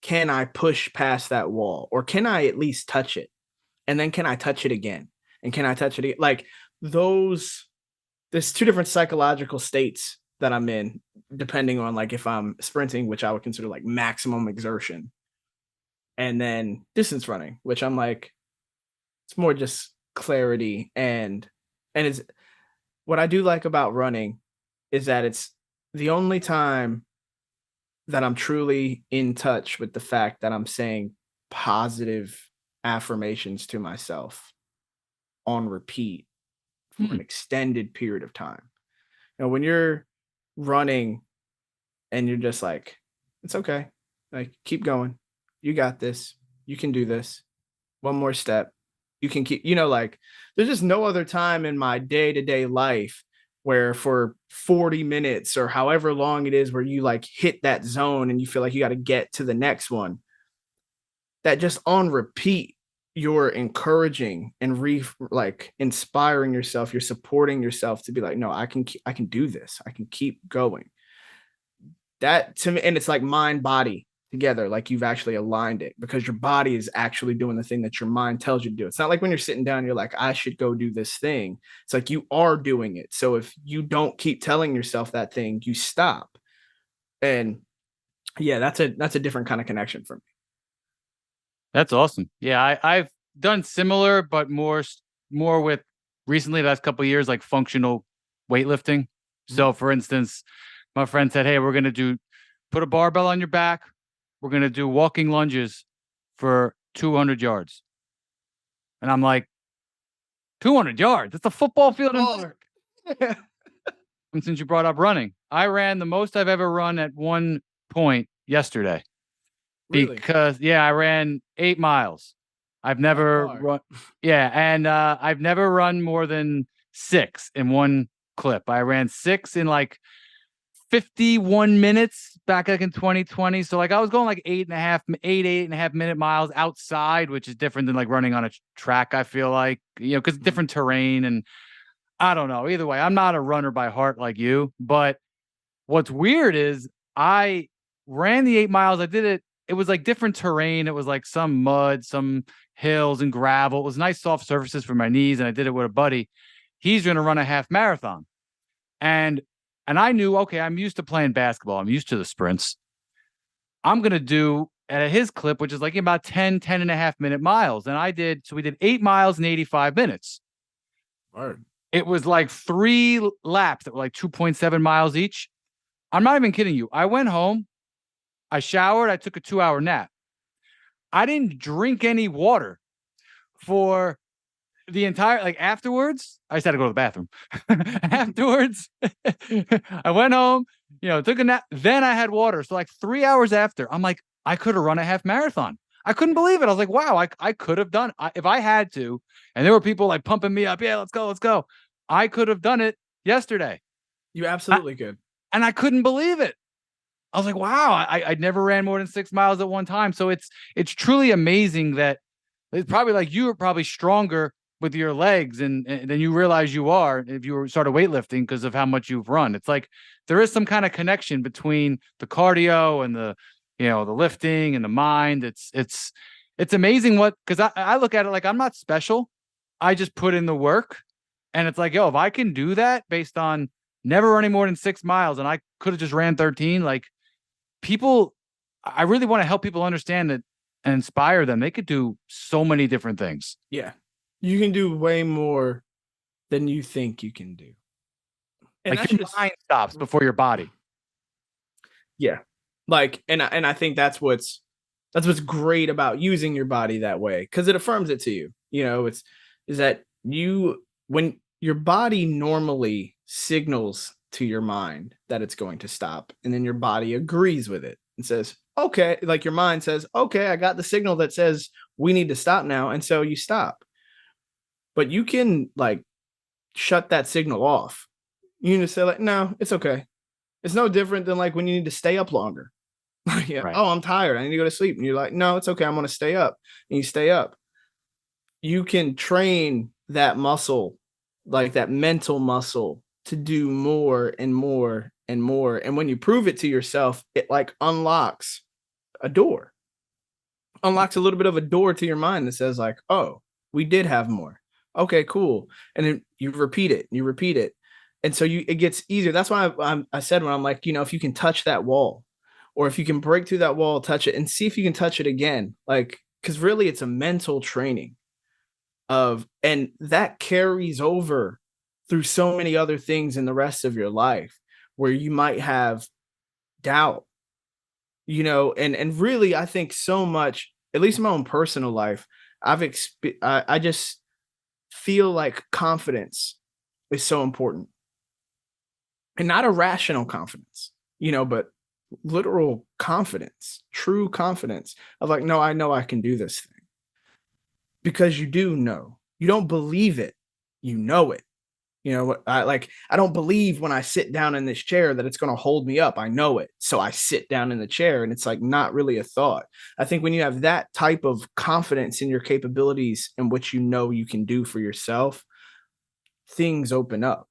can I push past that wall? Or can I at least touch it? And then can I touch it again? And can I touch it again? Like those, there's two different psychological states that I'm in, depending on like if I'm sprinting, which I would consider like maximum exertion, and then distance running, which I'm like, it's more just clarity and it's what I do like about running is that it's the only time that I'm truly in touch with the fact that I'm saying positive affirmations to myself on repeat for Hmm. an extended period of time. When you're running and you're just like, it's okay. Like, keep going. You got this. You can do this. One more step. You can keep, like, there's just no other time in my day to day life where for 40 minutes or however long it is where you like hit that zone and you feel like you got to get to the next one, that just on repeat, you're encouraging and like inspiring yourself. You're supporting yourself to be like, no, I can do this. I can keep going. That to me, and it's like mind body together, like you've actually aligned it because your body is actually doing the thing that your mind tells you to do. It's not like when you're sitting down, you're like, I should go do this thing. It's like you are doing it. So if you don't keep telling yourself that thing, you stop. And yeah, that's a different kind of connection for me. That's awesome. Yeah, I've done similar, but more with recently the last couple of years, like functional weightlifting. So, for instance, my friend said, "Hey, we're gonna put a barbell on your back. We're gonna do walking lunges for 200 yards." And I'm like, 200 yards? It's a football field in park. And since you brought up running, I ran the most I've ever run at one point yesterday. Really? Because yeah, I ran 8 miles. I've Not never far. run yeah, and I've never run more than 6 in one clip. I ran 6 in like 51 minutes back like in 2020. So like I was going like 8.5 minute miles outside, which is different than like running on a track, I feel like, because different terrain. And I don't know. Either way, I'm not a runner by heart like you, but what's weird is I ran the 8 miles. I did it. It was like different terrain. It was like some mud, some hills and gravel. It was nice soft surfaces for my knees. And I did it with a buddy. He's going to run a half marathon. And I knew, okay, I'm used to playing basketball. I'm used to the sprints. I'm going to do at his clip, which is like about 10 and a half minute miles. And we did 8 miles in 85 minutes. Word. It was like 3 laps that were like 2.7 miles each. I'm not even kidding you. I went home, I showered, I took a 2-hour nap. I didn't drink any water for the entire, like, afterwards. I just had to go to the bathroom. Afterwards, I went home, took a nap. Then I had water. So like 3 hours after, I'm like, I could have run a half marathon. I couldn't believe it. I was like, wow, I could have done if I had to. And there were people like pumping me up. Yeah, let's go, let's go. I could have done it yesterday. You I, absolutely could. and I couldn't believe it. I was like, wow, I never ran more than 6 miles at one time. So it's truly amazing that it's probably like you were probably stronger with your legs and then you realize you are if you were started weightlifting because of how much you've run. It's like there is some kind of connection between the cardio and the lifting and the mind. It's amazing because I look at it like I'm not special. I just put in the work. And it's like, yo, if I can do that based on never running more than 6 miles and I could have just ran 13, like people, I really want to help people understand that and inspire them. They could do so many different things. Yeah. You can do way more than you think you can do. And Like that's your just, mind stops before your body. yeah. Like, and I think that's what's great about using your body that way, because it affirms it to you. Is that when your body normally signals to your mind that it's going to stop, and then your body agrees with it and says, okay, like your mind says, okay, I got the signal that says we need to stop now. And so you stop. But you can like shut that signal off. You can just say, like, no, it's okay. It's no different than like when you need to stay up longer. Yeah. Right. Oh, I'm tired. I need to go to sleep. And you're like, no, it's okay. I'm going to stay up. And you stay up. You can train that muscle, like that mental muscle, to do more and more and more. And when you prove it to yourself, it like a door, unlocks a little bit of a door to your mind that says, like, oh, we did have more. Okay, cool. And then you repeat it, you repeat it. And so it gets easier. That's why I said, when I'm like, if you can touch that wall, or if you can break through that wall, touch it and see if you can touch it again. Like, because really it's a mental training and that carries over through so many other things in the rest of your life where you might have doubt, and really, I think so much, at least in my own personal life, I just feel like confidence is so important, and not irrational confidence, but literal confidence, true confidence of like, no, I know I can do this thing, because you do know. You don't believe it, you know it. I don't believe when I sit down in this chair that it's going to hold me up. I know it. So I sit down in the chair, and it's like not really a thought. I think when you have that type of confidence in your capabilities and what you can do for yourself, things open up.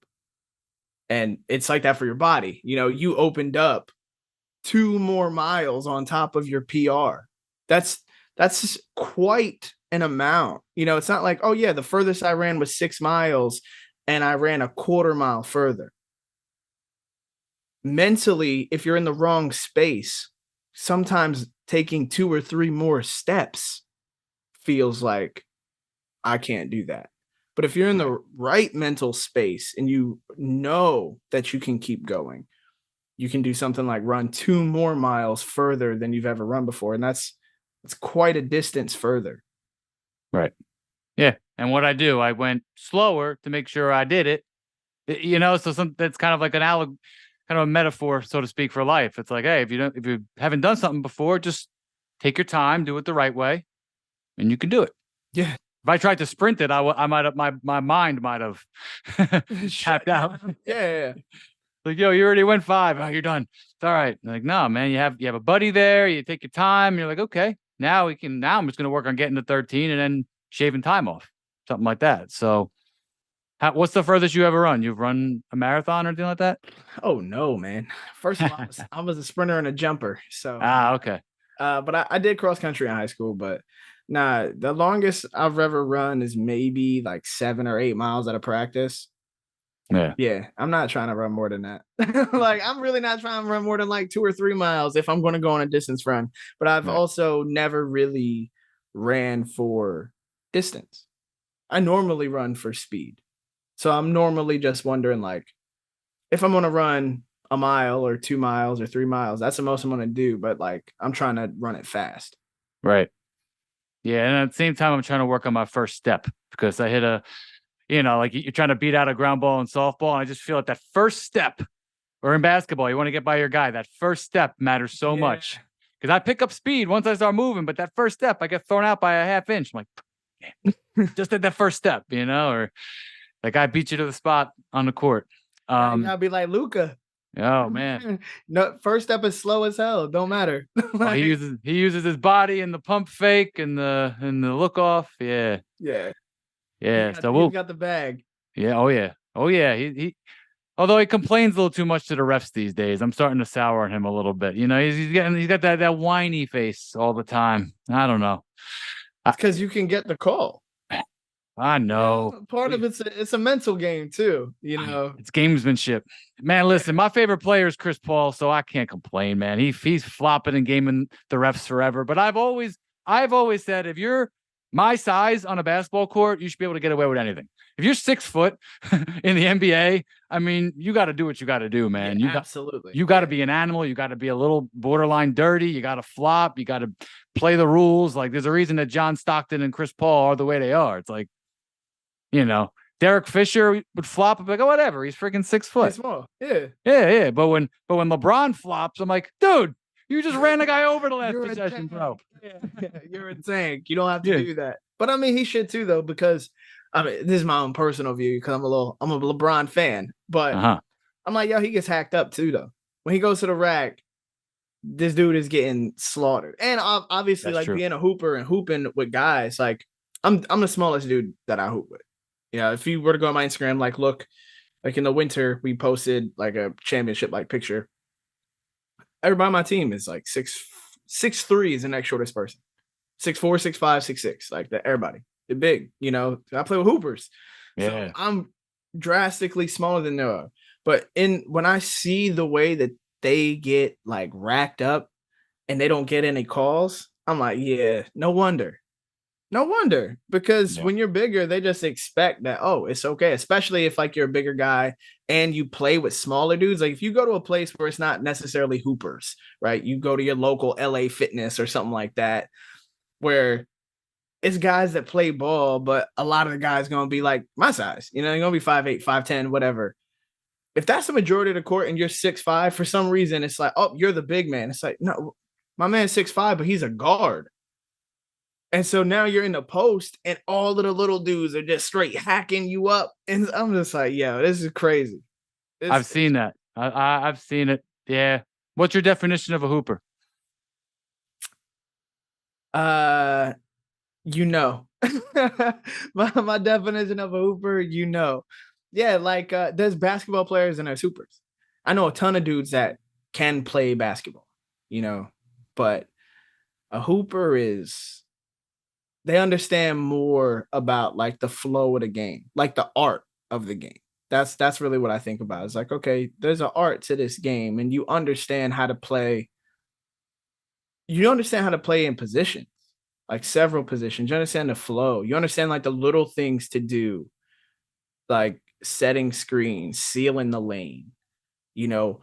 And it's like that for your body. You opened up 2 more miles on top of your PR. That's quite an amount. It's not like, oh yeah, the furthest I ran was 6 miles and I ran a quarter mile further. Mentally, if you're in the wrong space, sometimes taking 2 or 3 more steps feels like I can't do that. But if you're in the right mental space and you know that you can keep going, you can do something like run 2 more miles further than you've ever run before. And that's quite a distance further. Right. Yeah. And what I went slower to make sure I did it. So that's kind of like kind of a metaphor, so to speak, for life. It's like, hey, if you haven't done something before, just take your time, do it the right way, and you can do it. Yeah. If I tried to sprint it, I might have my mind might have tapped out. Yeah. Like, yo, you already went 5. Oh, you're done. It's all right. Like, no, man, you have a buddy there. You take your time. You're like, okay, now I'm just gonna work on getting to 13 and then shaving time off, something like that. So, what's the furthest you ever run? You've run a marathon or anything like that? Oh no, man. First of all, I was a sprinter and a jumper. So Okay. but I did cross country in high school, but nah, the longest I've ever run is maybe like 7 or 8 miles out of practice. Yeah. Yeah, I'm not trying to run more than that. Like, I'm really not trying to run more than like 2 or 3 miles if I'm going to go on a distance run. But I've Right. also never really ran for distance. I normally run for speed. So I'm normally just wondering, like, if I'm going to run a mile or 2 miles or 3 miles, that's the most I'm going to do. But like, I'm trying to run it fast. Right. Yeah, and at the same time, I'm trying to work on my first step because I hit a, like you're trying to beat out a ground ball in softball, and I just feel like that first step, or in basketball, you want to get by your guy. That first step matters so Yeah. much because I pick up speed once I start moving, but that first step, I get thrown out by a half inch. I'm like, just at that first step, or that guy beat you to the spot on the court. Now you gotta be like Luca. Oh man. No, first step is slow as hell. Don't matter. Well, he Like, uses his body and the pump fake and the look off. Yeah. yeah, Yeah. So he's got the bag. yeah, oh yeah. Oh yeah. He although he complains a little too much to the refs these days. I'm starting to sour on him a little bit. He's got that whiny face all the time. I don't know. It's because you can get the call. I know. Part of it's a mental game too. It's gamesmanship. Man, listen, my favorite player is Chris Paul, so I can't complain, man. He's flopping and gaming the refs forever. But I've always said if you're my size on a basketball court, you should be able to get away with anything. If you're 6 foot in the NBA, I mean, you got to do what you got to do, man. Yeah, absolutely. You got to be an animal. You got to be a little borderline dirty. You got to flop. You got to play the rules. Like there's a reason that John Stockton and Chris Paul are the way they are. It's like, Derek Fisher would flop. I'm like, oh, whatever. He's freaking 6 foot. He's small. Yeah. Yeah. But when LeBron flops, I'm like, dude, you just ran a guy over the last You're possession, bro. Yeah. You're a tank. You don't have to do that. But I mean, he should too, though, because I mean, this is my own personal view because I'm a LeBron fan. But I'm like, yo, he gets hacked up too, though. When he goes to the rack, this dude is getting slaughtered. And obviously, That's like true. being a hooper and hooping with guys, like I'm the smallest dude that I hoop with. Yeah, if you were to go on my Instagram, like look, like in the winter, we posted like a championship like picture. Everybody on my team is like 6'3" is the next shortest person. 6'4", 6'5", 6'6", like that. Everybody, they're big. I play with hoopers, so I'm drastically smaller than Noah. But when I see the way that they get like racked up and they don't get any calls, I'm like, yeah, no wonder. No wonder, because when you're bigger, they just expect that, oh, it's okay, especially if like you're a bigger guy and you play with smaller dudes. Like if you go to a place where it's not necessarily hoopers, right? You go to your local LA Fitness or something like that, where it's guys that play ball, but a lot of the guys going to be like my size, they're going to be 5'8", 5'10", whatever. If that's the majority of the court and you're 6'5", for some reason, it's like, oh, you're the big man. It's like, no, my man's 6'5", but he's a guard. And so now you're in the post and all of the little dudes are just straight hacking you up. And I'm just like, yo, this is crazy. I've seen that. I've seen it. Yeah. What's your definition of a hooper? my definition of a hooper, yeah, like there's basketball players and there's hoopers. I know a ton of dudes that can play basketball, but a hooper they understand more about like the flow of the game, like the art of the game. That's really what I think about. It's like, okay, there's an art to this game and you understand how to play. You understand how to play in positions, like several positions. You understand the flow. You understand like the little things to do, like setting screens, sealing the lane, you know,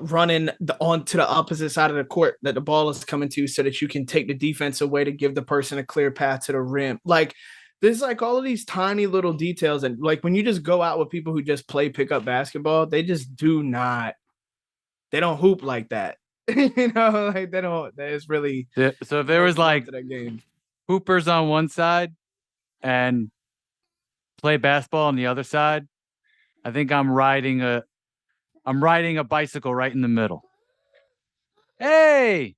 running onto the opposite side of the court that the ball is coming to so that you can take the defense away to give the person a clear path to the rim. Like there's like all of these tiny little details. And like when you just go out with people who just play pickup basketball, they just they don't hoop like that. Like they don't, there's really. So if there was like that game. Hoopers on one side and play basketball on the other side, I think I'm riding a bicycle right in the middle. Hey,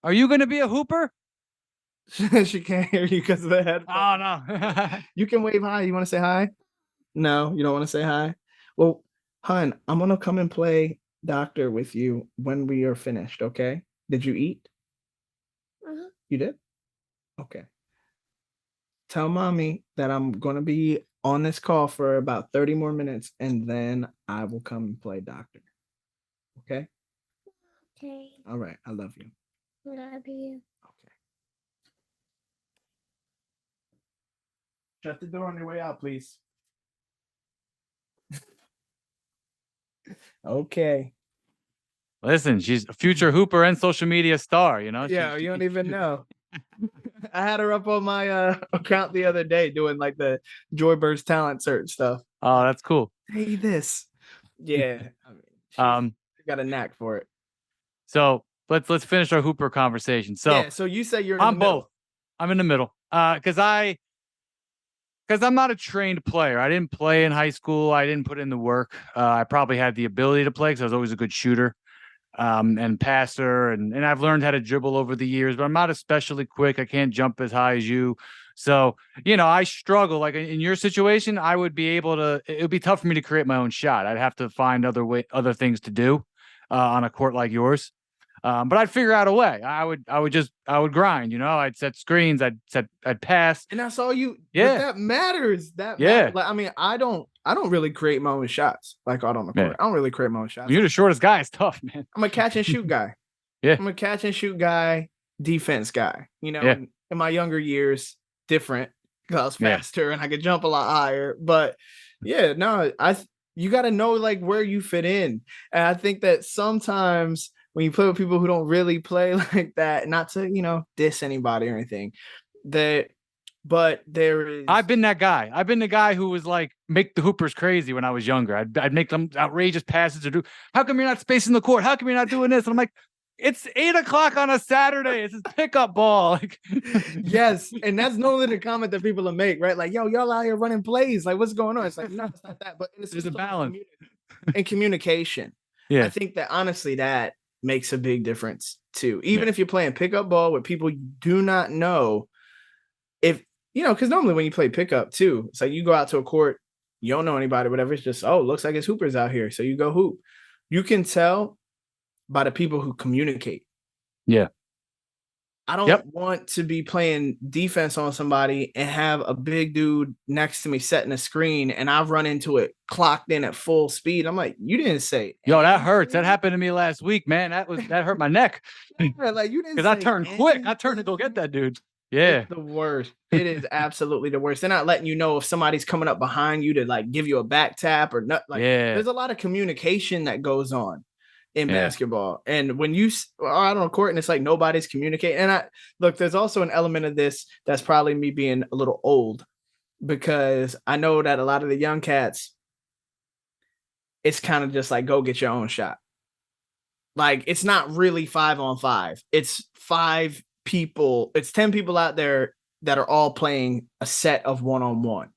are you going to be a hooper? She can't hear you because of the headphones. Oh, no. You can wave hi. You want to say hi? No, you don't want to say hi? Well, hun, I'm going to come and play doctor with you when we are finished, okay? Did you eat? You did? Okay. Tell mommy that I'm going to be on this call for about 30 more minutes and then I will come and play doctor. Okay? Okay. All right. I love you. Love you. Okay. Shut the door on your way out, please. Okay. Listen, she's a future hooper and social media star, you know? Yeah, you don't even know. I had her up on my account the other day doing like the Joyburst talent search stuff. Oh, that's cool. Hey, this. Yeah. I mean, she's got a knack for it. So let's finish our hooper conversation. So yeah, so you say you're in the I'm middle. both. I'm in the middle. Because I'm not a trained player. I didn't play in high school. I didn't put in the work. I probably had the ability to play because I was always a good shooter. And passer, and I've learned how to dribble over the years, but I'm not especially quick. I can't jump as high as you. So, I struggle. Like in your situation, I would be able to, it would be tough for me to create my own shot. I'd have to find other things to do on a court like yours. But I'd figure out a way. I would grind, I'd set screens, I'd pass. And that's all you, yeah. But that matters. Matters. Like, I mean, I don't really create my own shots like out on the court. I don't really create my own shots. You're the shortest guy. It's tough, man. I'm a catch and shoot guy. Yeah. I'm a catch and shoot guy, defense guy. In my younger years, different because I was faster and I could jump a lot higher. But yeah, no, you got to know like where you fit in. And I think that sometimes when you play with people who don't really play like that, not to, diss anybody or anything, but there is. I've been that guy. I've been the guy who was like, make the hoopers crazy when I was younger. I'd make them outrageous passes or how come you're not spacing the court? How come you're not doing this? And I'm like, it's 8:00 on a Saturday. It's a pickup ball. Like, yes. And that's normally the comment that people will make, right? Like, yo, y'all out here running plays. Like, what's going on? It's like, no, it's not that. But there's a balance in communication. Yeah. I think that honestly, that makes a big difference too. Even if you're playing pickup ball with people you do not know, because normally when you play pickup too, it's like you go out to a court, you don't know anybody, whatever. It's just, looks like it's hoopers out here. So you go hoop. You can tell by the people who communicate. Yeah. I don't want to be playing defense on somebody and have a big dude next to me setting a screen and I've run into it clocked in at full speed. I'm like, you didn't say yo, that hurts. That happened to me last week, man. That hurt my neck. Like you didn't, because I turned quick. I turned to go get that dude. Yeah. It's the worst. It is absolutely the worst. They're not letting you know if somebody's coming up behind you to like give you a back tap or not. Like there's a lot of communication that goes on in basketball. And when you are out on a court and it's like nobody's communicating. And there's also an element of this that's probably me being a little old because I know that a lot of the young cats, it's kind of just like, go get your own shot. Like it's not really 5-on-5. It's 5 people. It's 10 people out there that are all playing a set of 1-on-1.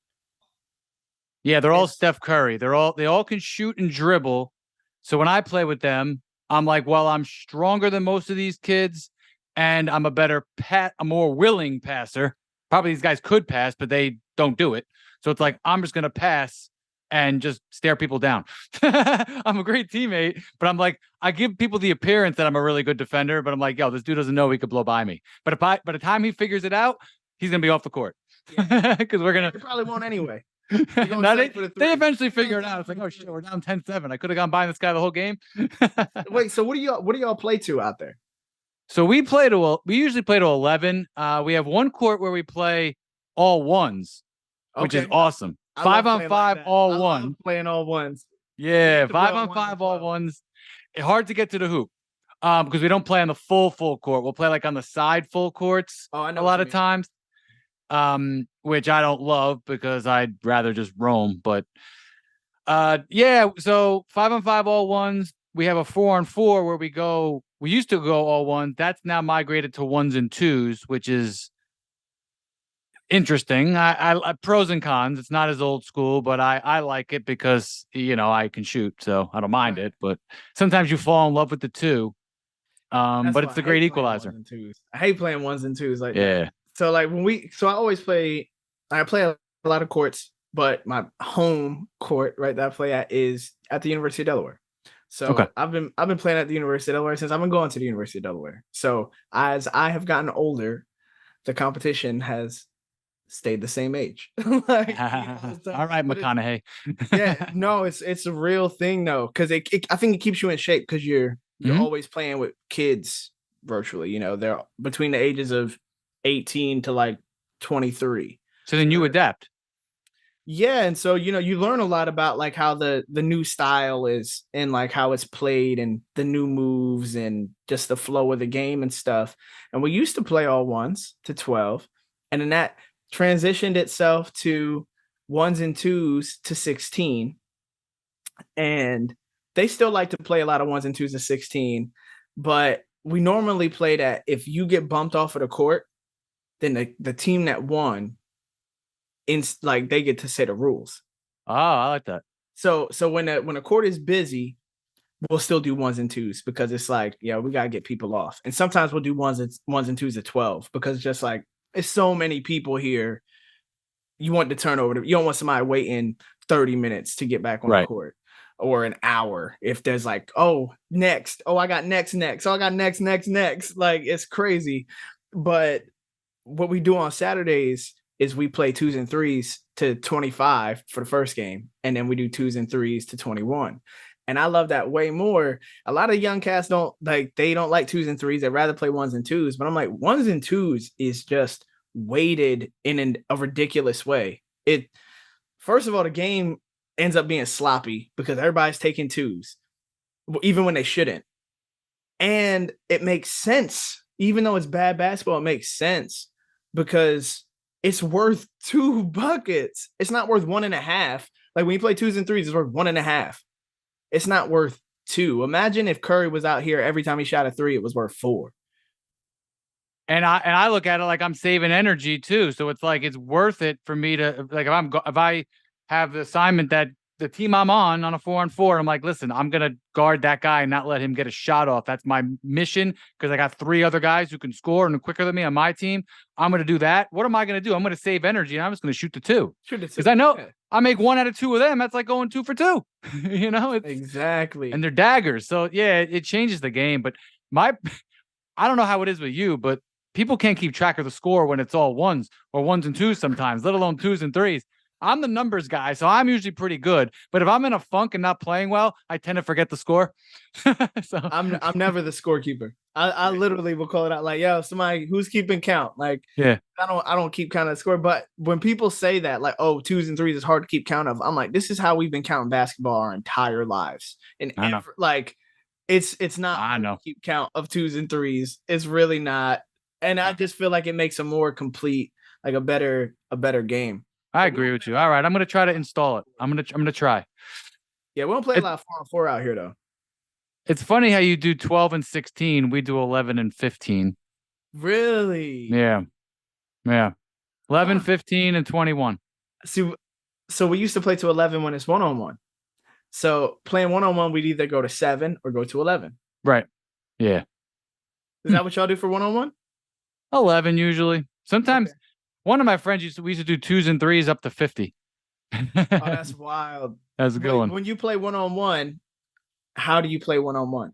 Yeah, they're all Steph Curry. They all can shoot and dribble. So when I play with them, I'm like, well, I'm stronger than most of these kids, and I'm a more willing passer. Probably these guys could pass, but they don't do it. So it's like, I'm just going to pass and just stare people down. I'm a great teammate, but I'm like, I give people the appearance that I'm a really good defender, but I'm like, yo, this dude doesn't know he could blow by me. But by the time he figures it out, he's going to be off the court. Because we're going to... He probably won't anyway. Now they eventually figure it out. It's like, oh shit, we're down 10-7. I could have gone by this guy the whole game. Wait, so what do y'all play to out there? So we usually play to 11. We have one court where we play all ones, which is awesome. 5-on-5 all one. Playing all ones. Yeah, 5-on-5 all ones. It's hard to get to the hoop. Because we don't play on the full court. We'll play like on the side full courts a lot of times. Which I don't love because I'd rather just roam. But so 5-on-5 all ones. We have a 4-on-4 where we used to go all one. That's now migrated to 1s and 2s, which is interesting. I pros and cons. It's not as old school, but I like it because I can shoot, so I don't mind it. But sometimes you fall in love with the 2. But it's the great equalizer. I hate playing 1s and 2s like that. So like I play a lot of courts, but my home court, right, that I play at is at the University of Delaware. So I've been playing at the University of Delaware since I've been going to the University of Delaware. So as I have gotten older, the competition has stayed the same age. All right, McConaughey. No, it's a real thing though, because I think it keeps you in shape because you're always playing with kids virtually. They're between the ages of 18 to like 23. So then you adapt. Yeah, and so you learn a lot about like how the new style is and like how it's played and the new moves and just the flow of the game and stuff. And we used to play all ones to 12, and then that transitioned itself to ones and twos to 16. And they still like to play a lot of ones and twos to 16, but we normally play that if you get bumped off of the court, then the team that won like they get to say the rules. Oh, I like that. So when a court is busy, we'll still do ones and twos because it's like, yeah, we gotta get people off. And sometimes we'll do ones and twos at 12 because just like it's so many people here. You want the turnover. You don't want somebody waiting 30 minutes to get back on the court or an hour. If there's like, oh, next. Oh, I got next. Oh, I got next. Like it's crazy. But what we do on Saturdays is we play twos and threes to 25 for the first game. And then we do twos and threes to 21. And I love that way more. A lot of young cats don't like twos and threes. They'd rather play ones and twos. But I'm like, ones and twos is just weighted in a ridiculous way. First of all, the game ends up being sloppy because everybody's taking twos, even when they shouldn't. And it makes sense. Even though it's bad basketball, it makes sense because it's worth 2 buckets. It's not worth 1.5. Like when you play twos and threes, it's worth 1.5. It's not worth 2. Imagine if Curry was out here every time he shot a 3, it was worth 4. And I look at it like I'm saving energy too. So it's like it's worth it for me to like if I have the assignment that the team I'm on a 4-on-4, I'm like, listen, I'm gonna guard that guy and not let him get a shot off. That's my mission because I got 3 other guys who can score and are quicker than me on my team. I'm gonna do that. What am I gonna do? I'm gonna save energy and I'm just gonna shoot the 2 because I know I make 1 out of 2 of them. That's like going 2 for 2. Exactly. And they're daggers. So yeah, it changes the game. But I don't know how it is with you, but people can't keep track of the score when it's all ones or ones and twos sometimes, let alone twos and threes. I'm the numbers guy, so I'm usually pretty good. But if I'm in a funk and not playing well, I tend to forget the score. So I'm never the scorekeeper. I literally will call it out like, yo, somebody who's keeping count. Like, yeah, I don't keep count of the score. But when people say that, like, oh, twos and threes is hard to keep count of, I'm like, this is how we've been counting basketball our entire lives. And like, it's not I know keep count of twos and threes. It's really not. And I just feel like it makes a more complete, like a better game. I agree with you. All right, I'm gonna try to install it. I'm gonna try. Yeah, we don't play a lot of 4-on-4 out here though. It's funny how you do 12 and 16. We do 11 and 15. Really? Yeah. 11, 15, and 21. See, so we used to play to 11 when it's 1-on-1. So playing 1-on-1, we'd either go to 7 or go to 11. Right. Yeah. Is that what y'all do for 1-on-1? 11 usually. Sometimes one of my friends we used to do twos and threes up to 50. Oh, that's wild. That's a good one. When you play 1-on-1, how do you play 1-on-1?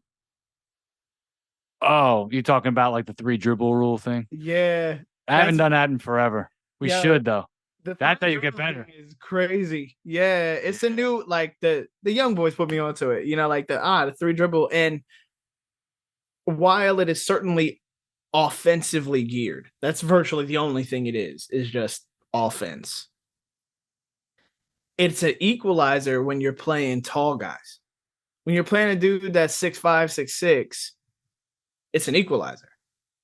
Oh, you're talking about like the 3 dribble rule thing? Yeah. I haven't done that in forever. We should though. That's how you get better. Is crazy. Yeah, it's a new like the young boys put me onto it. Like the 3 dribble, and while it is certainly offensively geared, that's virtually the only thing it is just offense. It's an equalizer when you're playing tall guys. When you're playing a dude that's 6'5", 6'6", it's an equalizer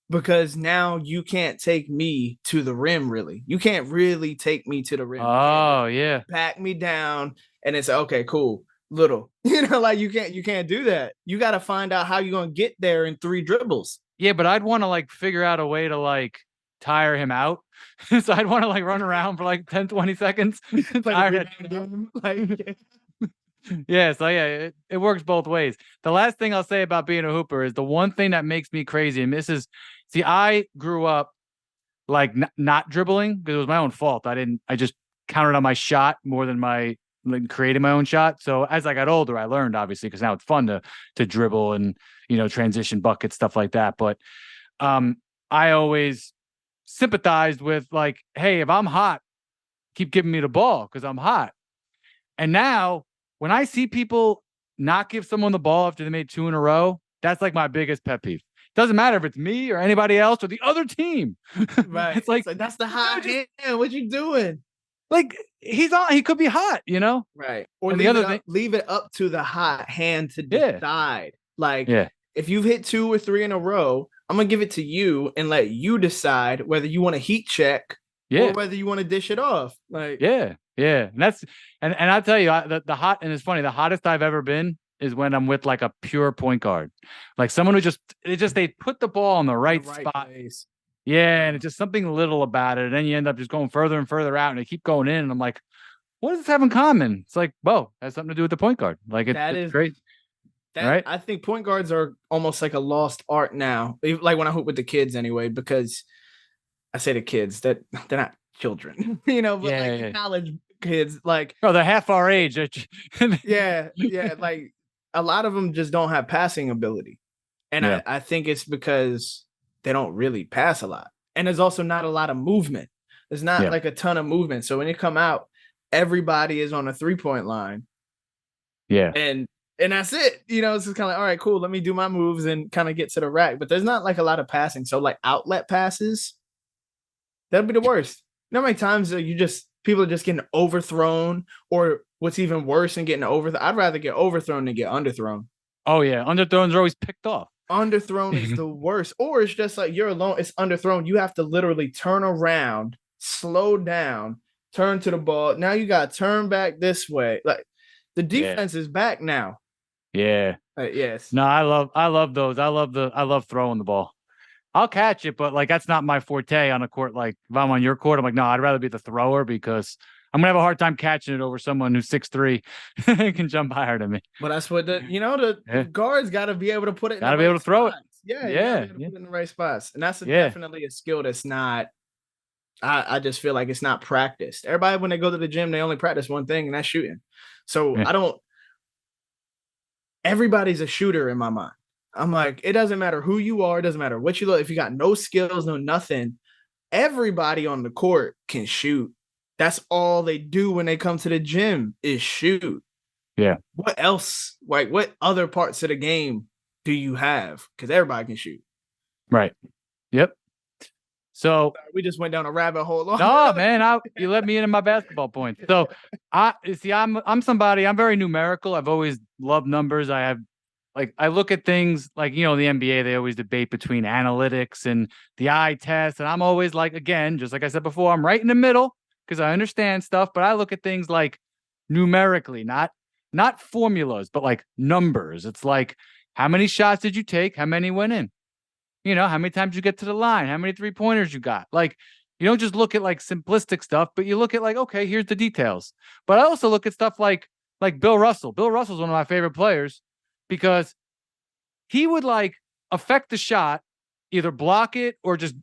because now you can't take me to the rim. Really, you can't really take me to the rim. Oh yeah, back me down, and it's okay, cool. Little, like you can't do that. You got to find out how you're gonna get there in 3 dribbles. Yeah, but I'd want to like figure out a way to like tire him out. So I'd want to like run around for like 10, 20 seconds. Yeah, so yeah, it works both ways. The last thing I'll say about being a hooper is the one thing that makes me crazy, and this is, see, I grew up like not dribbling because it was my own fault. I just counted on my shot more than my like creating my own shot. So as I got older, I learned obviously because now it's fun to dribble and transition buckets, stuff like that. But I always sympathized with like, hey, if I'm hot, keep giving me the ball because I'm hot. And now when I see people not give someone the ball after they made 2 in a row, that's like my biggest pet peeve. Doesn't matter if it's me or anybody else or the other team. Right. It's like that's the hot hand. What you doing? Like he could be hot, you know? Right. Or And the other thing, leave it up to the hot hand to yeah. decide. Like, Yeah. if you've hit 2 or 3 in a row, I'm gonna give it to you and let you decide whether you want to heat check or Yeah. whether you want to dish it off. Like, Yeah. Yeah. And that's and I'll tell you, the hot, and it's funny, the hottest I've ever been is when I'm with like a pure point guard. Like someone who they put the ball in the right spot. place. Yeah, and it's just something little about it. And then you end up just going further and further out, and they keep going in. And I'm like, what does this have in common? It's like, whoa, it has something to do with the point guard. Like it's great. Right? I think point guards are almost like a lost art now. Like when I hoop with the kids anyway, because I say the kids that they're not children, but like the college kids, like, oh, they're half our age. yeah, like a lot of them just don't have passing ability. And I think it's because they don't really pass a lot. And there's also not a lot of movement. There's not like a ton of movement. So when you come out, everybody is on a 3-point line. Yeah. And that's it. It's just kind of like, all right, cool. Let me do my moves and kind of get to the rack. But there's not like a lot of passing. So like outlet passes, that'll be the worst. You know how many times people are just getting overthrown, or what's even worse than getting overthrown? I'd rather get overthrown than get underthrown. Oh yeah, underthrows are always picked off. Underthrown is the worst. Or it's just like you're alone. It's underthrown. You have to literally turn around, slow down, turn to the ball. Now you got to turn back this way. Like the defense is back now. Yeah. Yes. No, I love those. I love throwing the ball. I'll catch it, but like that's not my forte on a court. Like if I'm on your court, I'm like, no, I'd rather be the thrower because I'm gonna have a hard time catching it over someone who's 6'3" and can jump higher than me. But that's what the guards got to be able to put it. Got to be able to throw it. Yeah. Put it in the right spots, and that's definitely a skill that's not. I just feel like it's not practiced. Everybody, when they go to the gym, they only practice one thing, and that's shooting. So I don't. Everybody's a shooter in my mind. I'm like, it doesn't matter who you are. It doesn't matter what you look. If you got no skills, no nothing, everybody on the court can shoot. That's all they do when they come to the gym is shoot. Yeah. What else? Like, what other parts of the game do you have? Because everybody can shoot. Right. Yep. So we just went down a rabbit hole. No, man, you let me into my basketball points. So I'm somebody, I'm very numerical. I've always loved numbers. I look at things like, the NBA, they always debate between analytics and the eye test. And I'm always like, again, just like I said before, I'm right in the middle because I understand stuff, but I look at things like numerically, not formulas, but like numbers. It's like, how many shots did you take? How many went in? How many times you get to the line? How many 3-pointers you got? Like, you don't just look at like simplistic stuff, but you look at like, okay, here's the details. But I also look at stuff like Bill Russell. Bill Russell's one of my favorite players because he would like affect the shot, either block it or just,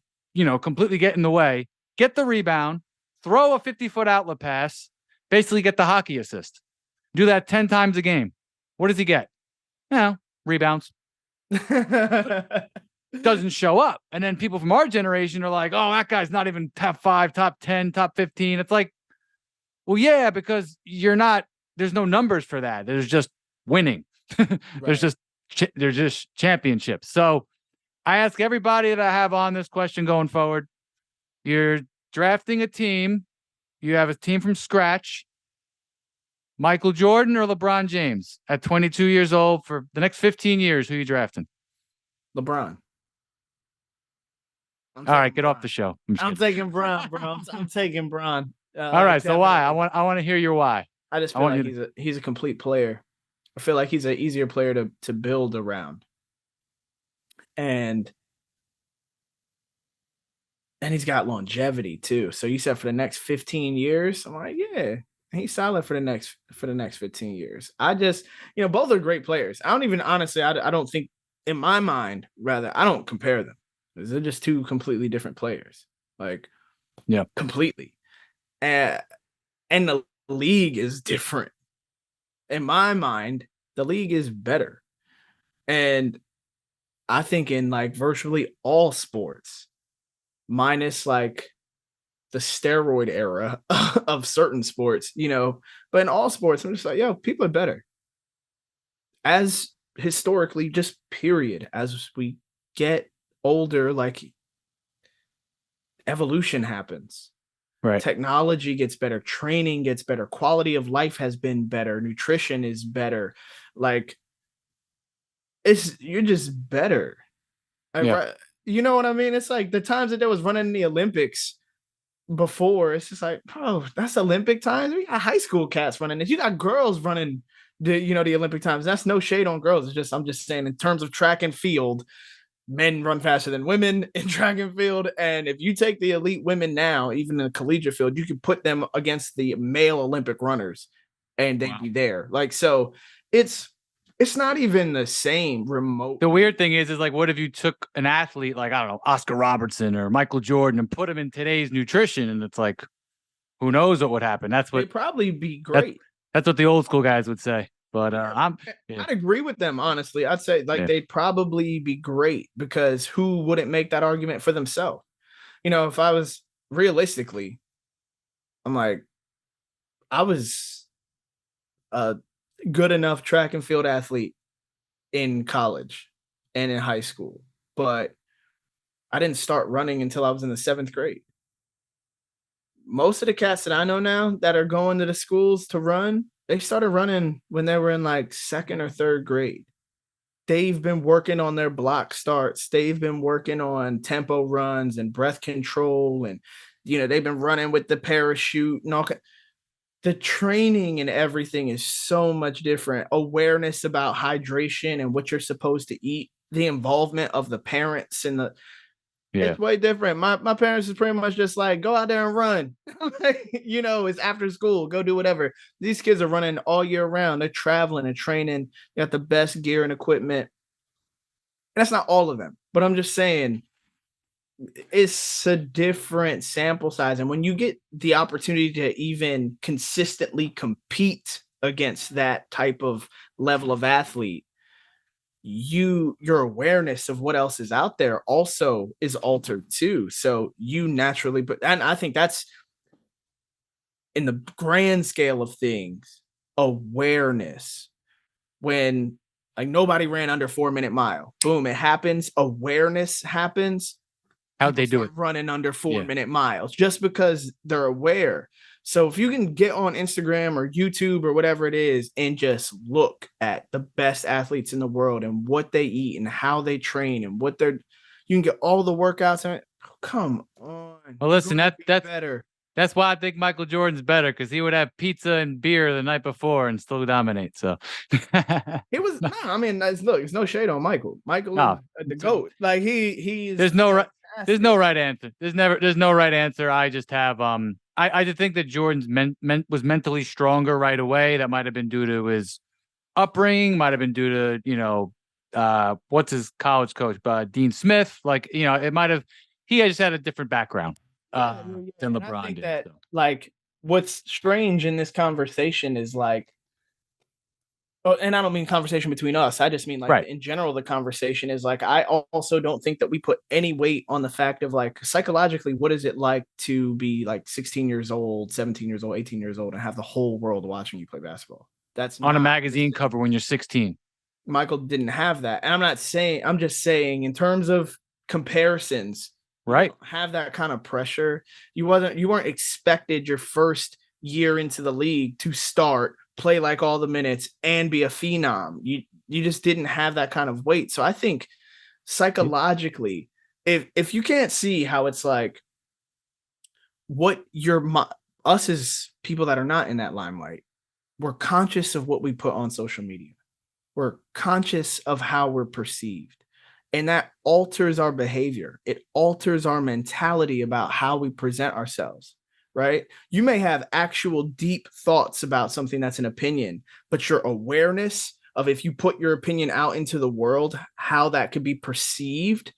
completely get in the way, get the rebound, throw a 50-foot outlet pass, basically get the hockey assist. Do that 10 times a game. What does he get? Rebounds. Doesn't show up. And then people from our generation are like, oh, that guy's not even top 5, top 10, top 15. It's like, well, yeah, because there's no numbers for that. There's just winning. There's just championships. So I ask everybody that I have on this question going forward, you're drafting a team. You have a team from scratch. Michael Jordan or LeBron James at 22 years old for the next 15 years, who are you drafting? LeBron. All right, get off the show. I'm taking Bron, bro. I'm taking Bron. All right, so why? I want to hear your why. I just feel like he's a complete player. I feel like he's an easier player to build around, and he's got longevity too. So you said for the next 15 years, I'm like, yeah, he's solid for the next 15 years. I just, both are great players. I don't even honestly, I don't think in my mind, rather, I don't compare them. They're just two completely different players, like, completely. And the league is different. In my mind, the league is better. And I think in like virtually all sports, minus like the steroid era of certain sports, but in all sports, I'm just like, people are better. As historically, just period, as we get older, like evolution happens. Right. Technology gets better, training gets better, quality of life has been better, nutrition is better. Like you're just better. Yeah. You know what I mean? It's like the times that there was running in the Olympics before, it's just like, bro, that's Olympic times. We got high school cats running this. You got girls running the Olympic times. That's no shade on girls. It's just I'm just saying in terms of track and field, men run faster than women in track and field. And if you take the elite women now, even in the collegiate field, you can put them against the male Olympic runners and they'd be there. Like, so it's not even the same remote. The weird thing is like, what if you took an athlete like, I don't know, Oscar Robertson or Michael Jordan and put him in today's nutrition? And it's like, who knows what would happen? That's what they'd probably be great. That's what the old school guys would say. But I'd agree with them, honestly. I'd say like they'd probably be great because who wouldn't make that argument for themselves? You know, if I was realistically, I'm like, I was a good enough track and field athlete in college and in high school, but I didn't start running until I was in the 7th grade. Most of the cats that I know now that are going to the schools to run, they started running when they were in like 2nd or 3rd grade. They've been working on their block starts. They've been working on tempo runs and breath control. And, they've been running with the parachute and all. The training and everything is so much different. Awareness about hydration and what you're supposed to eat, the involvement of the parents and it's way different. My parents is pretty much just like, go out there and run. It's after school, go do whatever. These kids are running all year round. They're traveling and training. They got the best gear and equipment. And that's not all of them, but I'm just saying it's a different sample size. And when you get the opportunity to even consistently compete against that type of level of athlete, your awareness of what else is out there also is altered too. So you naturally, and I think that's in the grand scale of things, awareness. When like nobody ran under 4-minute mile, boom, it happens. Awareness happens. How'd they do it? Running under 4-minute miles just because they're aware. So if you can get on Instagram or YouTube or whatever it is and just look at the best athletes in the world and what they eat and how they train and you can get all the workouts on it. Oh, come on. Well, listen, that's better. That's why I think Michael Jordan's better, because he would have pizza and beer the night before and still dominate. So it was I mean, look, it's no shade on Michael. Michael is the GOAT. Like he's there's no right answer. There's no right answer. I just have I just think that Jordan's was mentally stronger right away. That might have been due to his upbringing, might have been due to, what's his college coach, Dean Smith. Like, it might have he just had a different background than LeBron did. That, like, what's strange in this conversation is like, and I don't mean conversation between us. I just mean like in general, the conversation is like, I also don't think that we put any weight on the fact of like psychologically, what is it like to be like 16 years old, 17 years old, 18 years old and have the whole world watching you play basketball? That's on a magazine cover when you're 16. Michael didn't have that. And I'm just saying in terms of comparisons, right? Have that kind of pressure. You weren't expected your first year into the league to start, play like all the minutes and be a phenom. You just didn't have that kind of weight. So I think psychologically, if you can't see how it's like what us as people that are not in that limelight, we're conscious of what we put on social media. We're conscious of how we're perceived. And that alters our behavior. It alters our mentality about how we present ourselves, right? You may have actual deep thoughts about something that's an opinion, but your awareness of if you put your opinion out into the world, how that could be perceived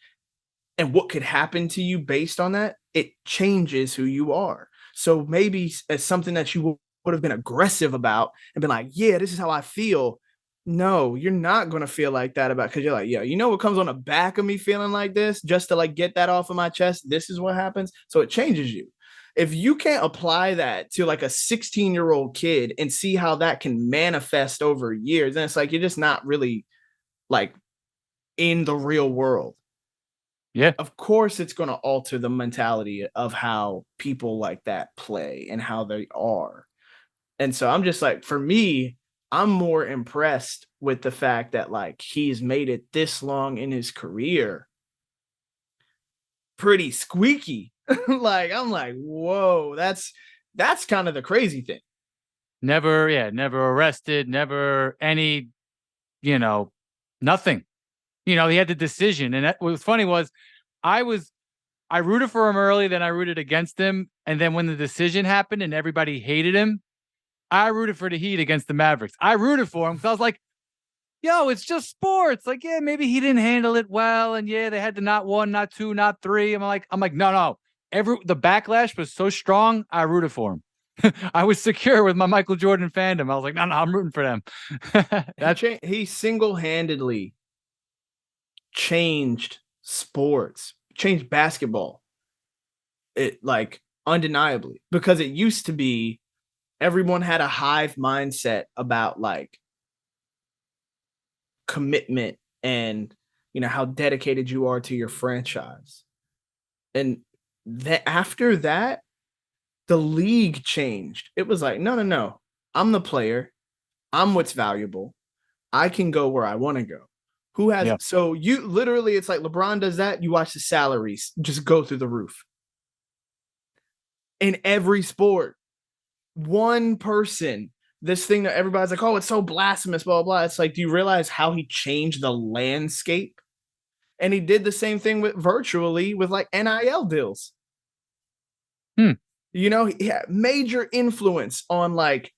and what could happen to you based on that, it changes who you are. So maybe as something that you would have been aggressive about and been like, yeah, this is how I feel. No, you're not going to feel like that because you're like, yeah, you know what comes on the back of me feeling like this just to like get that off of my chest? This is what happens. So it changes you. If you can't apply that to like a 16-year-old kid and see how that can manifest over years, then it's like, you're just not really like in the real world. Yeah. Of course it's going to alter the mentality of how people like that play and how they are. And so I'm just like, for me, I'm more impressed with the fact that like he's made it this long in his career pretty squeaky. Like I'm like, whoa, that's kind of the crazy thing. Never arrested, never any, you know, nothing. He had the decision. And what was funny was I was I rooted for him early, then I rooted against him. And then when the decision happened and everybody hated him, I rooted for the Heat against the Mavericks. I rooted for him because I was like, yo, it's just sports. Like, yeah, maybe he didn't handle it well. And yeah, they had to not one, not two, not three. I'm like, no. The backlash was so strong, I rooted for him. I was secure with my Michael Jordan fandom. I was like, no, I'm rooting for them. He single-handedly changed sports, changed basketball. It like undeniably, because it used to be everyone had a hive mindset about like commitment and how dedicated you are to your franchise. And that after that, the league changed. It was like, no. I'm the player. I'm what's valuable. I can go where I want to go. Who has Yeah. So you literally, it's like LeBron does that. You watch the salaries just go through the roof. In every sport, one person, this thing that everybody's like, oh, it's so blasphemous, blah, blah, blah. It's like, do you realize how he changed the landscape? And he did the same thing with virtually with like NIL deals. He had major influence on like,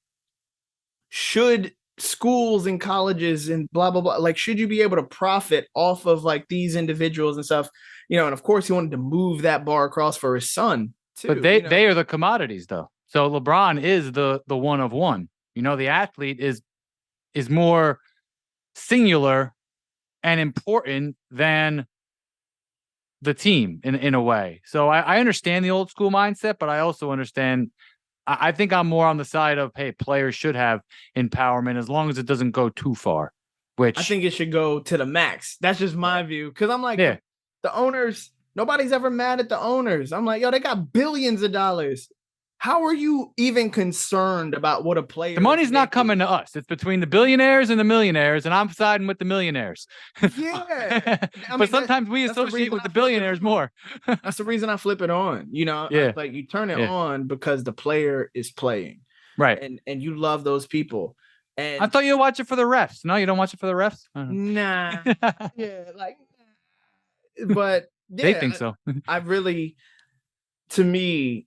should schools and colleges and blah, blah, blah, like, should you be able to profit off of like these individuals and stuff? And of course he wanted to move that bar across for his son too. But they are the commodities though. So LeBron is the one of one. The athlete is more singular and important than the team in a way. So I understand the old school mindset, but I also understand. I think I'm more on the side of, hey, players should have empowerment as long as it doesn't go too far. Which I think it should go to the max. That's just my view. Because I'm like, the owners, nobody's ever mad at the owners. I'm like, yo, they got billions of dollars. How are you even concerned about what a player? The money's not coming to us. It's between the billionaires and the millionaires, and I'm siding with the millionaires. Yeah. But sometimes we associate with the billionaires more. That's the reason I flip it on. Like you turn it on because the player is playing. Right. And you love those people. And I thought you watch it for the refs. No, you don't watch it for the refs? Nah. Yeah, like, but yeah, they think so. I really, to me,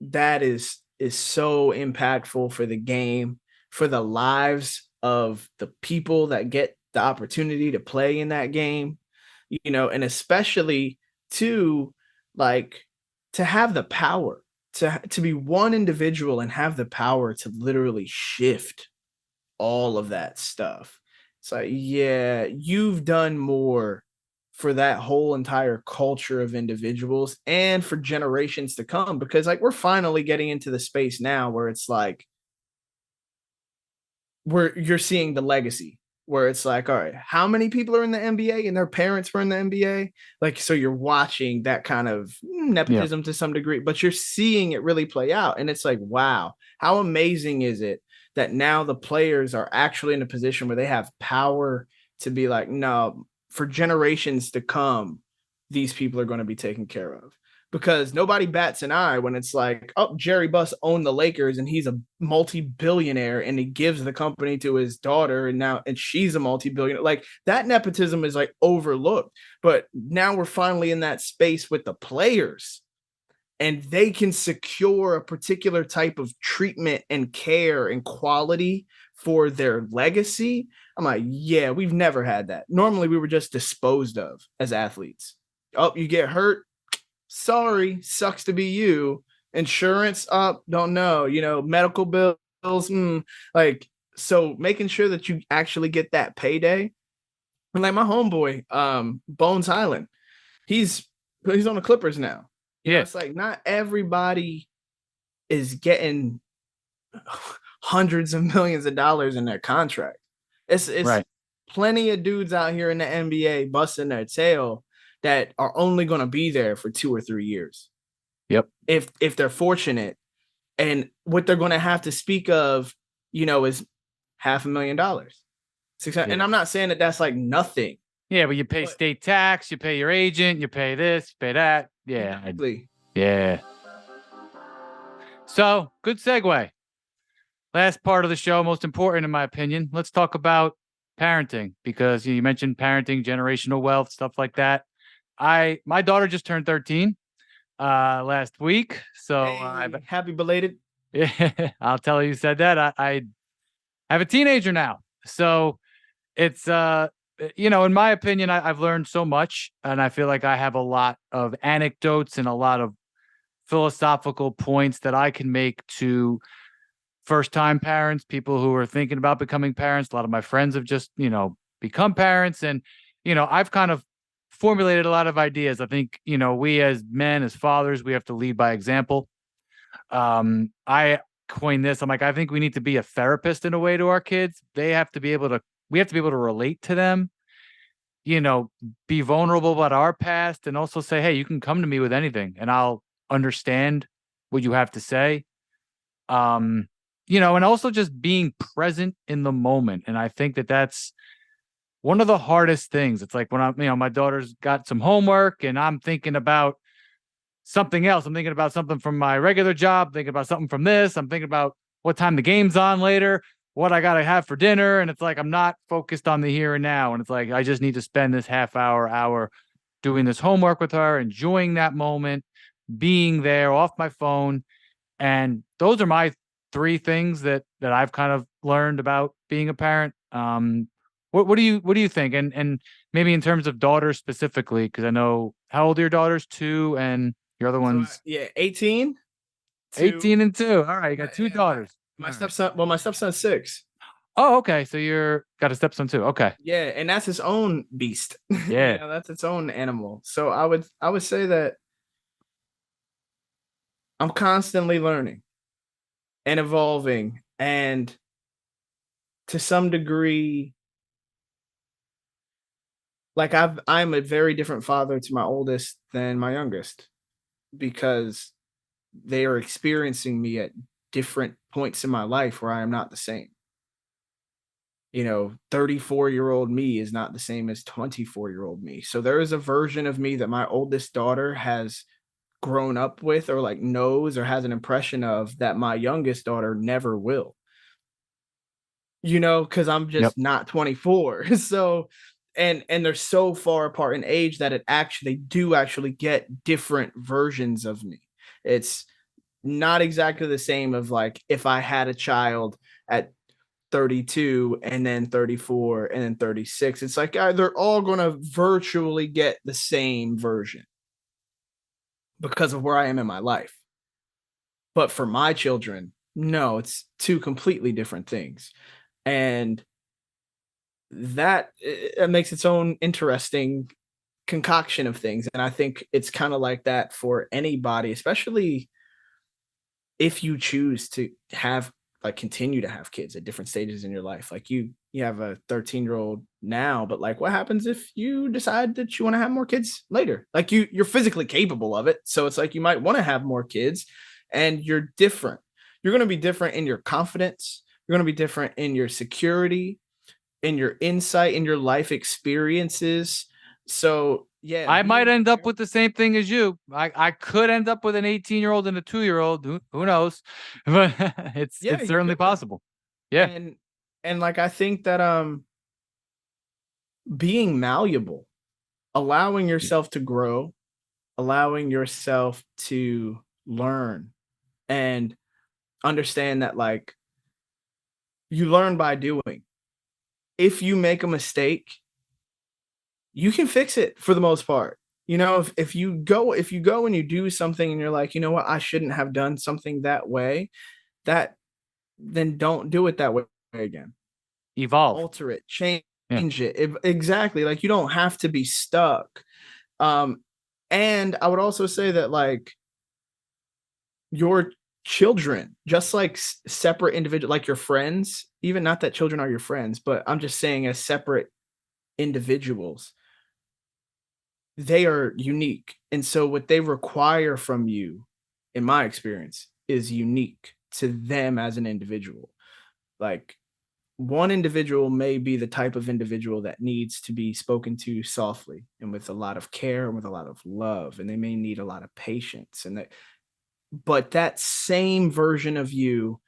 that is so impactful for the game, for the lives of the people that get the opportunity to play in that game, and especially to like to have the power to be one individual and have the power to literally shift all of that stuff. It's like, yeah, you've done more for that whole entire culture of individuals and for generations to come, because like we're finally getting into the space now where it's like you're seeing the legacy, where it's like, all right, how many people are in the NBA and their parents were in the NBA? Like, so you're watching that kind of nepotism to some degree, but you're seeing it really play out. And it's like, wow, how amazing is it that now the players are actually in a position where they have power to be like, no, for generations to come, these people are going to be taken care of. Because nobody bats an eye when it's like, oh, Jerry Buss owned the Lakers and he's a multi-billionaire and he gives the company to his daughter and she's a multi-billionaire. Like that nepotism is like overlooked. But now we're finally in that space with the players, and they can secure a particular type of treatment and care and quality for their legacy. I'm like, yeah, we've never had that. Normally we were just disposed of as athletes. Oh, you get hurt. Sorry, sucks to be you. Insurance up, don't know, medical bills. Like, so making sure that you actually get that payday. And like my homeboy, Bones Highland, he's on the Clippers now. It's like not everybody is getting hundreds of millions of dollars in their contract. It's right. Plenty of dudes out here in the NBA busting their tail that are only going to be there for 2 or 3 years. Yep. If they're fortunate, and what they're going to have to speak of, is $500,000. And I'm not saying that that's like nothing. Yeah, but you pay state tax, you pay your agent, you pay this, you pay that. Yeah. Exactly. Yeah. So, good segue. Last part of the show, most important in my opinion. Let's talk about parenting, because you mentioned parenting, generational wealth, stuff like that. My daughter just turned 13 last week. So hey, happy belated. Yeah, I'll tell you said that. I have a teenager now. So it's in my opinion, I've learned so much, and I feel like I have a lot of anecdotes and a lot of philosophical points that I can make to first-time parents, people who are thinking about becoming parents. A lot of my friends have just, become parents, and I've kind of formulated a lot of ideas. I think, we as men, as fathers, we have to lead by example. I coined this. I'm like, I think we need to be a therapist in a way to our kids. We have to be able to relate to them, be vulnerable about our past, and also say, hey, you can come to me with anything and I'll understand what you have to say. And also just being present in the moment. And I think that that's one of the hardest things. It's like when my daughter's got some homework and I'm thinking about something else. I'm thinking about something from my regular job, thinking about something from this. I'm thinking about what time the game's on later, what I got to have for dinner. And it's like, I'm not focused on the here and now. And it's like, I just need to spend this hour doing this homework with her, enjoying that moment, being there off my phone. And those are my 3 things that I've kind of learned about being a parent. What do you think? And maybe in terms of daughters specifically, because I know, how old are your daughters? 2, and your other one's 18. 18 and 2. All right, you got 2 daughters. My stepson. Well, my stepson's 6. Oh, okay. So you're got a stepson too. Okay. Yeah, and that's his own beast. Yeah. That's its own animal. So I would say that I'm constantly learning and evolving, and to some degree, like I'm a very different father to my oldest than my youngest, because they are experiencing me at different points in my life where I am not the same. 34-year-old me is not the same as 24-year-old me. So there is a version of me that my oldest daughter has grown up with, or like knows, or has an impression of, that my youngest daughter never will. Because I'm just not 24. So, and they're so far apart in age that they do actually get different versions of me. It's not exactly the same of like if I had a child at 32 and then 34 and then 36. It's like they're all going to virtually get the same version because of where I am in my life. But for my children, no, it's 2 completely different things. And that it makes its own interesting concoction of things. And I think it's kind of like that for anybody, especially if you choose to continue to have kids at different stages in your life. Like you have a 13-year-old now, but like, what happens if you decide that you want to have more kids later? Like you're physically capable of it. So it's like, you might want to have more kids, and you're different. You're going to be different in your confidence. You're going to be different in your security, in your insight, in your life experiences. So yeah, I might end up with the same thing as you. I could end up with an 18-year-old and a 2-year-old. Who knows? But it's certainly possible. Yeah. And like, I think that being malleable, allowing yourself to grow, allowing yourself to learn, and understand that like you learn by doing. If you make a mistake, you can fix it for the most part. If you go and you do something and you're like, you know what, I shouldn't have done something that way, then don't do it that way again. Evolve. Alter it, change it. Exactly. Like, you don't have to be stuck. And I would also say that like your children, just like separate individual, like your friends, even not that children are your friends, but I'm just saying as separate individuals, they are unique. And so what they require from you, in my experience, is unique to them as an individual. Like, one individual may be the type of individual that needs to be spoken to softly and with a lot of care and with a lot of love, and they may need a lot of patience, and that, but that same version of you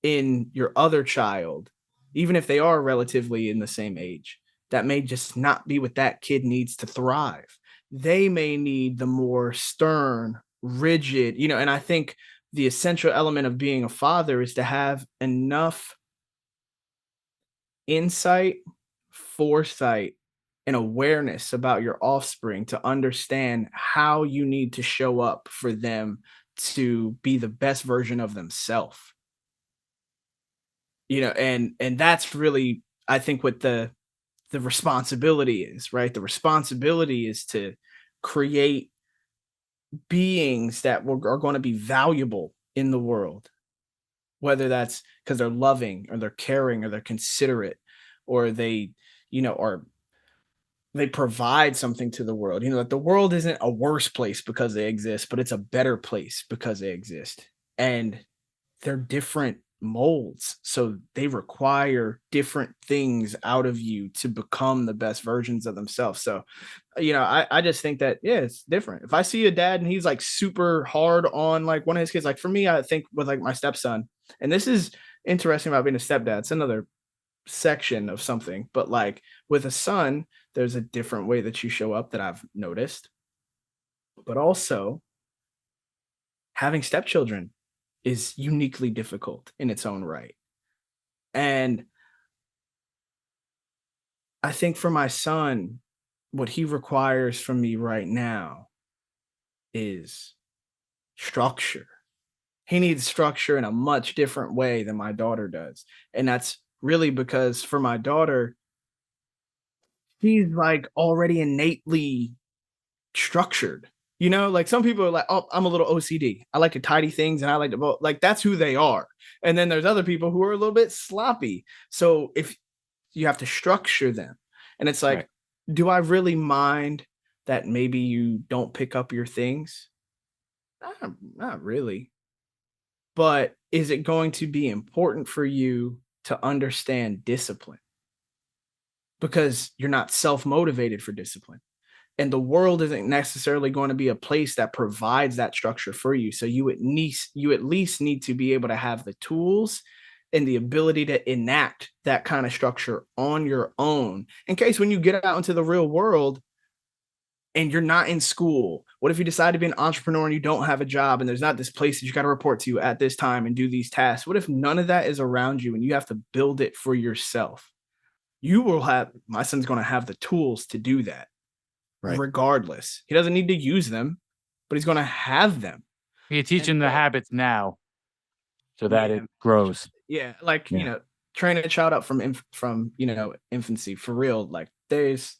in your other child, even if they are relatively in the same age, that may just not be what that kid needs to thrive. They may need the more stern, rigid, and I think the essential element of being a father is to have enough insight, foresight, and awareness about your offspring to understand how you need to show up for them to be the best version of themselves. And that's really, I think, what the responsibility is, right? The responsibility is to create beings that are going to be valuable in the world, whether that's because they're loving or they're caring or they're considerate, or or they provide something to the world. That the world isn't a worse place because they exist, but it's a better place because they exist. And they're different molds, so they require different things out of you to become the best versions of themselves. So I just think that, yeah, it's different. If I see a dad and he's like super hard on like one of his kids, like for me, I think with like my stepson, and this is interesting about being a stepdad, it's another section of something, but like with a son, there's a different way that you show up that I've noticed. But also, having stepchildren is uniquely difficult in its own right. And I think for my son, what he requires from me right now is structure. He needs structure in a much different way than my daughter does. And that's really because for my daughter, she's like already innately structured. Like some people are like, oh, I'm a little OCD. I like to tidy things and I like to vote. Like that's who they are. And then there's other people who are a little bit sloppy. So if you have to structure them, and it's like, Right. do I really mind that maybe you don't pick up your things? Not really. But is it going to be important for you to understand discipline? Because you're not self-motivated for discipline. And the world isn't necessarily going to be a place that provides that structure for you. So you at least need to be able to have the tools and the ability to enact that kind of structure on your own, in case when you get out into the real world and you're not in school. What if you decide to be an entrepreneur and you don't have a job and there's not this place that you got to report to at this time and do these tasks? What if none of that is around you and you have to build it for yourself? My son's going to have the tools to do that. Right. Regardless, he doesn't need to use them, but he's going to have them. You teach him the habits now so that it grows. Yeah. Like, train a child up from infancy, for real. Like it's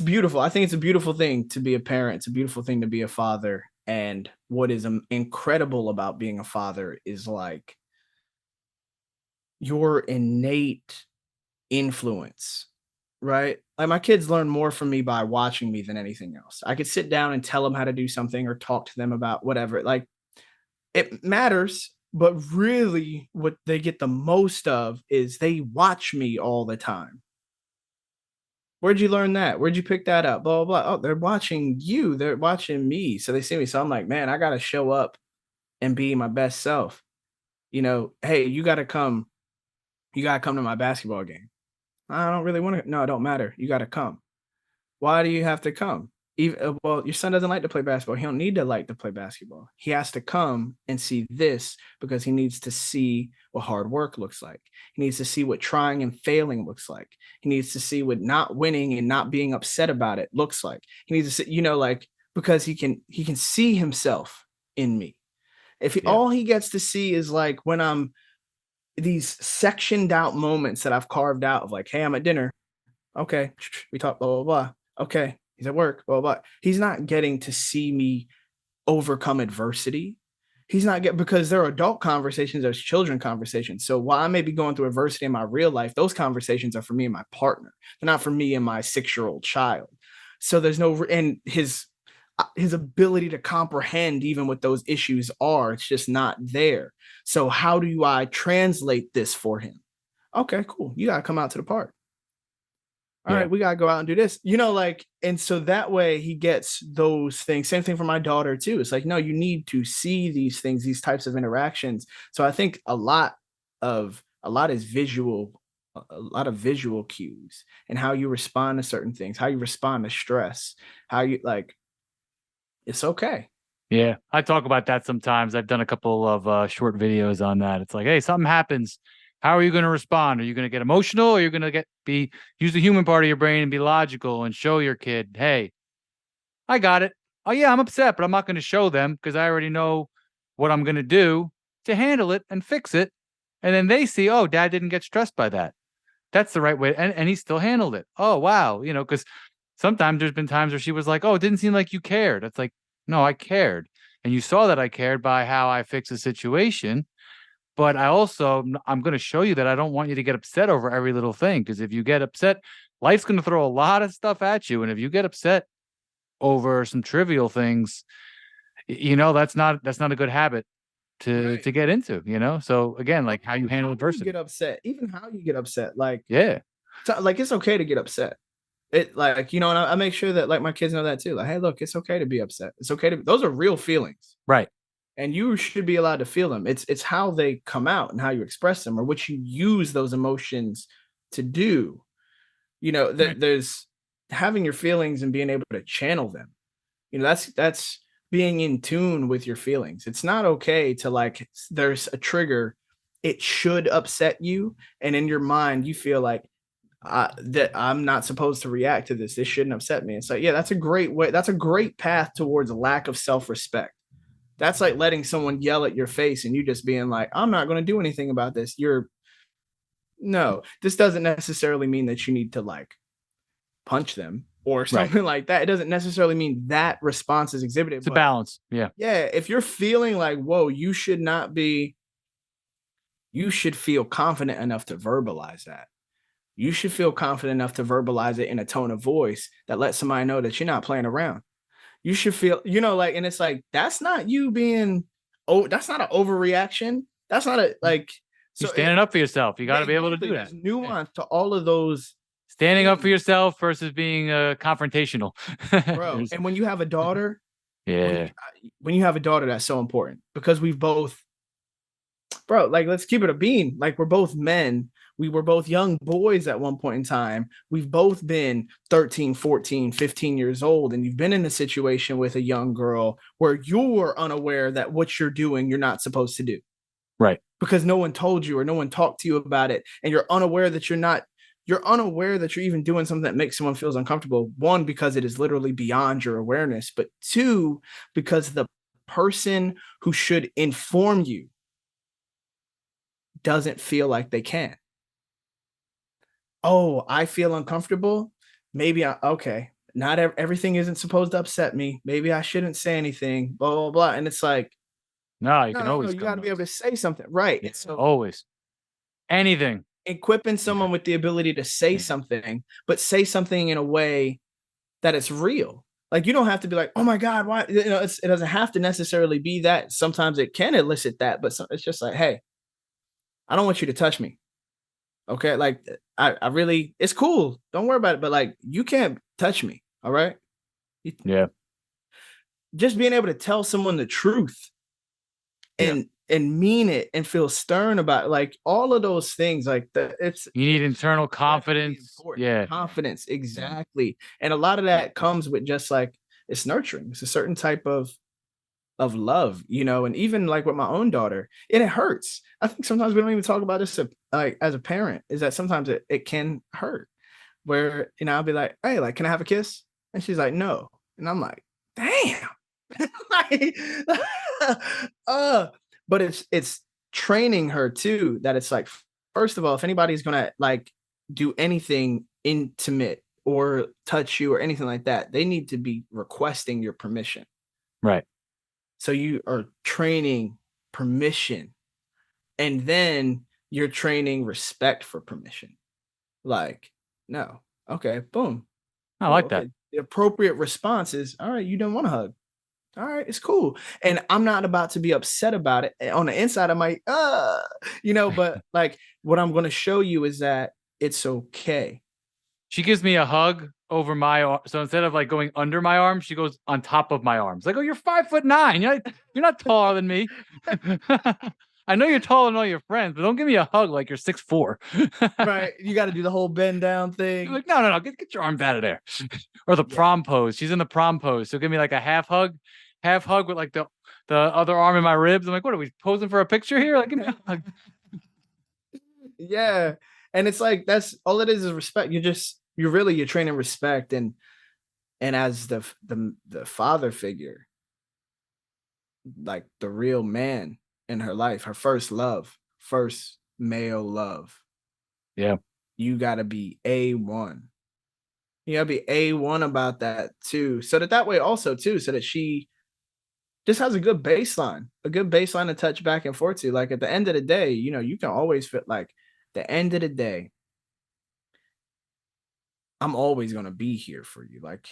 beautiful. I think it's a beautiful thing to be a parent. It's a beautiful thing to be a father. And what is incredible about being a father is like your innate influence, right? Like my kids learn more from me by watching me than anything else. I could sit down and tell them how to do something or talk to them about whatever. Like it matters, but really what they get the most of is they watch me all the time. Where'd you learn that? Where'd you pick that up? Blah, blah, blah. Oh, they're watching you. They're watching me. So they see me. So I'm like, man, I got to show up and be my best self. Hey, you got to come to my basketball game. I don't really want to. No, it don't matter. You got to come. Why do you have to come? Well, your son doesn't like to play basketball. He don't need to like to play basketball. He has to come and see this because he needs to see what hard work looks like. He needs to see what trying and failing looks like. He needs to see what not winning and not being upset about it looks like. He needs to see, because he can see himself in me. If all he gets to see is like when I'm these sectioned out moments that I've carved out of like, hey, I'm at dinner. Okay. We talk, blah, blah, blah. Okay. He's at work, blah, blah, blah. He's not getting to see me overcome adversity. He's not because there are adult conversations, there's children conversations. So while I may be going through adversity in my real life, those conversations are for me and my partner. They're not for me and my 6-year-old child. So there's no, and his ability to comprehend even what those issues are, it's just not there. So how do I translate this for him? Okay, cool. You gotta come out to the park. All right, we gotta go out and do this. Like, and so that way he gets those things. Same thing for my daughter too. It's like, no, you need to see these things, these types of interactions. So I think a lot is visual, a lot of visual cues and how you respond to certain things, how you respond to stress, how you like, it's okay. Yeah, I talk about that sometimes. I've done a couple of short videos on that. It's like, hey, something happens. How are you going to respond? Are you going to get emotional, or are you going to use the human part of your brain and be logical and show your kid, hey, I got it. Oh yeah, I'm upset, but I'm not going to show them because I already know what I'm going to do to handle it and fix it. And then they see, oh, dad didn't get stressed by that. That's the right way. And he still handled it. Oh, wow. Because sometimes there's been times where she was like, oh, it didn't seem like you cared. It's like, no, I cared. And you saw that I cared by how I fixed the situation. But I'm going to show you that I don't want you to get upset over every little thing. Because if you get upset, life's going to throw a lot of stuff at you. And if you get upset over some trivial things, that's not a good habit to get into, So again, like how you handle adversity. Get upset, even how you get upset. Like, like it's okay to get upset. It like, and I make sure that like my kids know that too. Like, hey, look, it's okay to be upset. It's okay those are real feelings. Right. And you should be allowed to feel them. It's how they come out and how you express them or what you use those emotions to do. There's having your feelings and being able to channel them. That's being in tune with your feelings. It's not okay to like, there's a trigger. It should upset you. And in your mind, you feel like that I'm not supposed to react to this. This shouldn't upset me. It's like, yeah, that's a great way. That's a great path towards a lack of self-respect. That's like letting someone yell at your face and you just being like, I'm not going to do anything about this. No, this doesn't necessarily mean that you need to like punch them or something like that. It doesn't necessarily mean that response is exhibited. It's a balance. Yeah. Yeah. If you're feeling like, whoa, you should feel confident enough to verbalize that. You should feel confident enough to verbalize it in a tone of voice that lets somebody know that you're not playing around. You should feel, like, and it's like, that's not you being, that's not an overreaction. That's not you're standing up for yourself. You got to be able to do that. There's nuance to all of those. Standing up for yourself versus being confrontational. Bro, and when you have a daughter, when you have a daughter, that's so important because we've both, bro, like, let's keep it a bean. Like, we're both men. We were both young boys at one point in time. We've both been 13, 14, 15 years old. And you've been in a situation with a young girl where you're unaware that what you're doing, you're not supposed to do. Right. Because no one told you or no one talked to you about it. And you're unaware that you're even doing something that makes someone feel uncomfortable. One, because it is literally beyond your awareness. But two, because the person who should inform you doesn't feel like they can. Oh, I feel uncomfortable. Maybe not everything isn't supposed to upset me. Maybe I shouldn't say anything, blah, blah, blah. And it's like, no, you can always, you got to be able to say something. Right. Yeah, so always anything. Equipping someone with the ability to say something, but say something in a way that it's real. Like, you don't have to be like, oh my God, why? It doesn't have to necessarily be that. Sometimes it can elicit that, but it's just like, hey, I don't want you to touch me. Okay. Like, I really, it's cool. Don't worry about it. But like, you can't touch me. All right. Yeah. Just being able to tell someone the truth and mean it and feel stern about it, like all of those things, like you need internal confidence. Yeah. Confidence. Exactly. And a lot of that comes with just like, it's nurturing. It's a certain type of love, and even like with my own daughter, and it hurts. I think sometimes we don't even talk about this like as a parent, is that sometimes it can hurt where, I'll be like, hey, like, can I have a kiss? And she's like, no. And I'm like, damn. Like, but it's training her too, that it's like, first of all, if anybody's going to like do anything intimate or touch you or anything like that, they need to be requesting your permission. Right. So you are training permission, and then you're training respect for permission. Like, no. Okay, boom. I like that. The appropriate response is, all right, you don't want a hug. All right, it's cool. And I'm not about to be upset about it. On the inside, I might, but like what I'm going to show you is that it's okay. She gives me a hug over my arm. So instead of like going under my arm, she goes on top of my arms. Like, oh, you're 5'9". You're not taller than me. I know you're taller than all your friends, but don't give me a hug like you're 6'4". Right. You got to do the whole bend down thing. You're like, no. Get your arms out of there. Or the prom pose. She's in the prom pose. So give me like a half hug with like the other arm in my ribs. I'm like, what are we posing for a picture here? Like, give me a hug. Yeah. And it's like, that's all it is respect. You're training respect. And as the father figure, like the real man in her life, her first male love. Yeah. You gotta be A1. You gotta be A1 about that too. So that way also too, so that she just has a good baseline to touch back and forth to. Like at the end of the day, you can always fit like the end of the day. I'm always going to be here for you. Like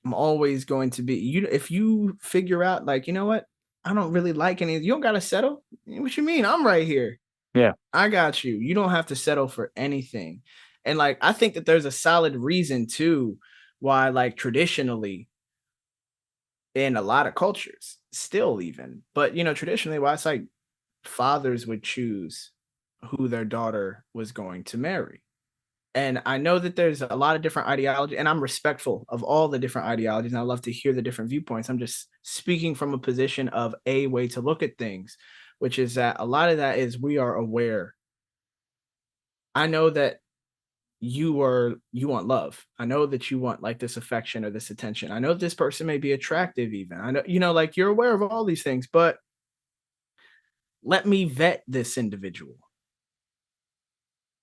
I'm always going to be if you figure out like, you know what? I don't really like any, you don't got to settle. What you mean? I'm right here. Yeah. I got you. You don't have to settle for anything. And like, I think that there's a solid reason too, why like traditionally in a lot of cultures still even, but traditionally why it's like fathers would choose who their daughter was going to marry. And I know that there's a lot of different ideology, and I'm respectful of all the different ideologies, and I love to hear the different viewpoints. I'm just speaking from a position of a way to look at things, which is that a lot of that is we are aware. I know that you want love. I know that you want like this affection or this attention. I know this person may be attractive even. I know, like you're aware of all these things, but let me vet this individual.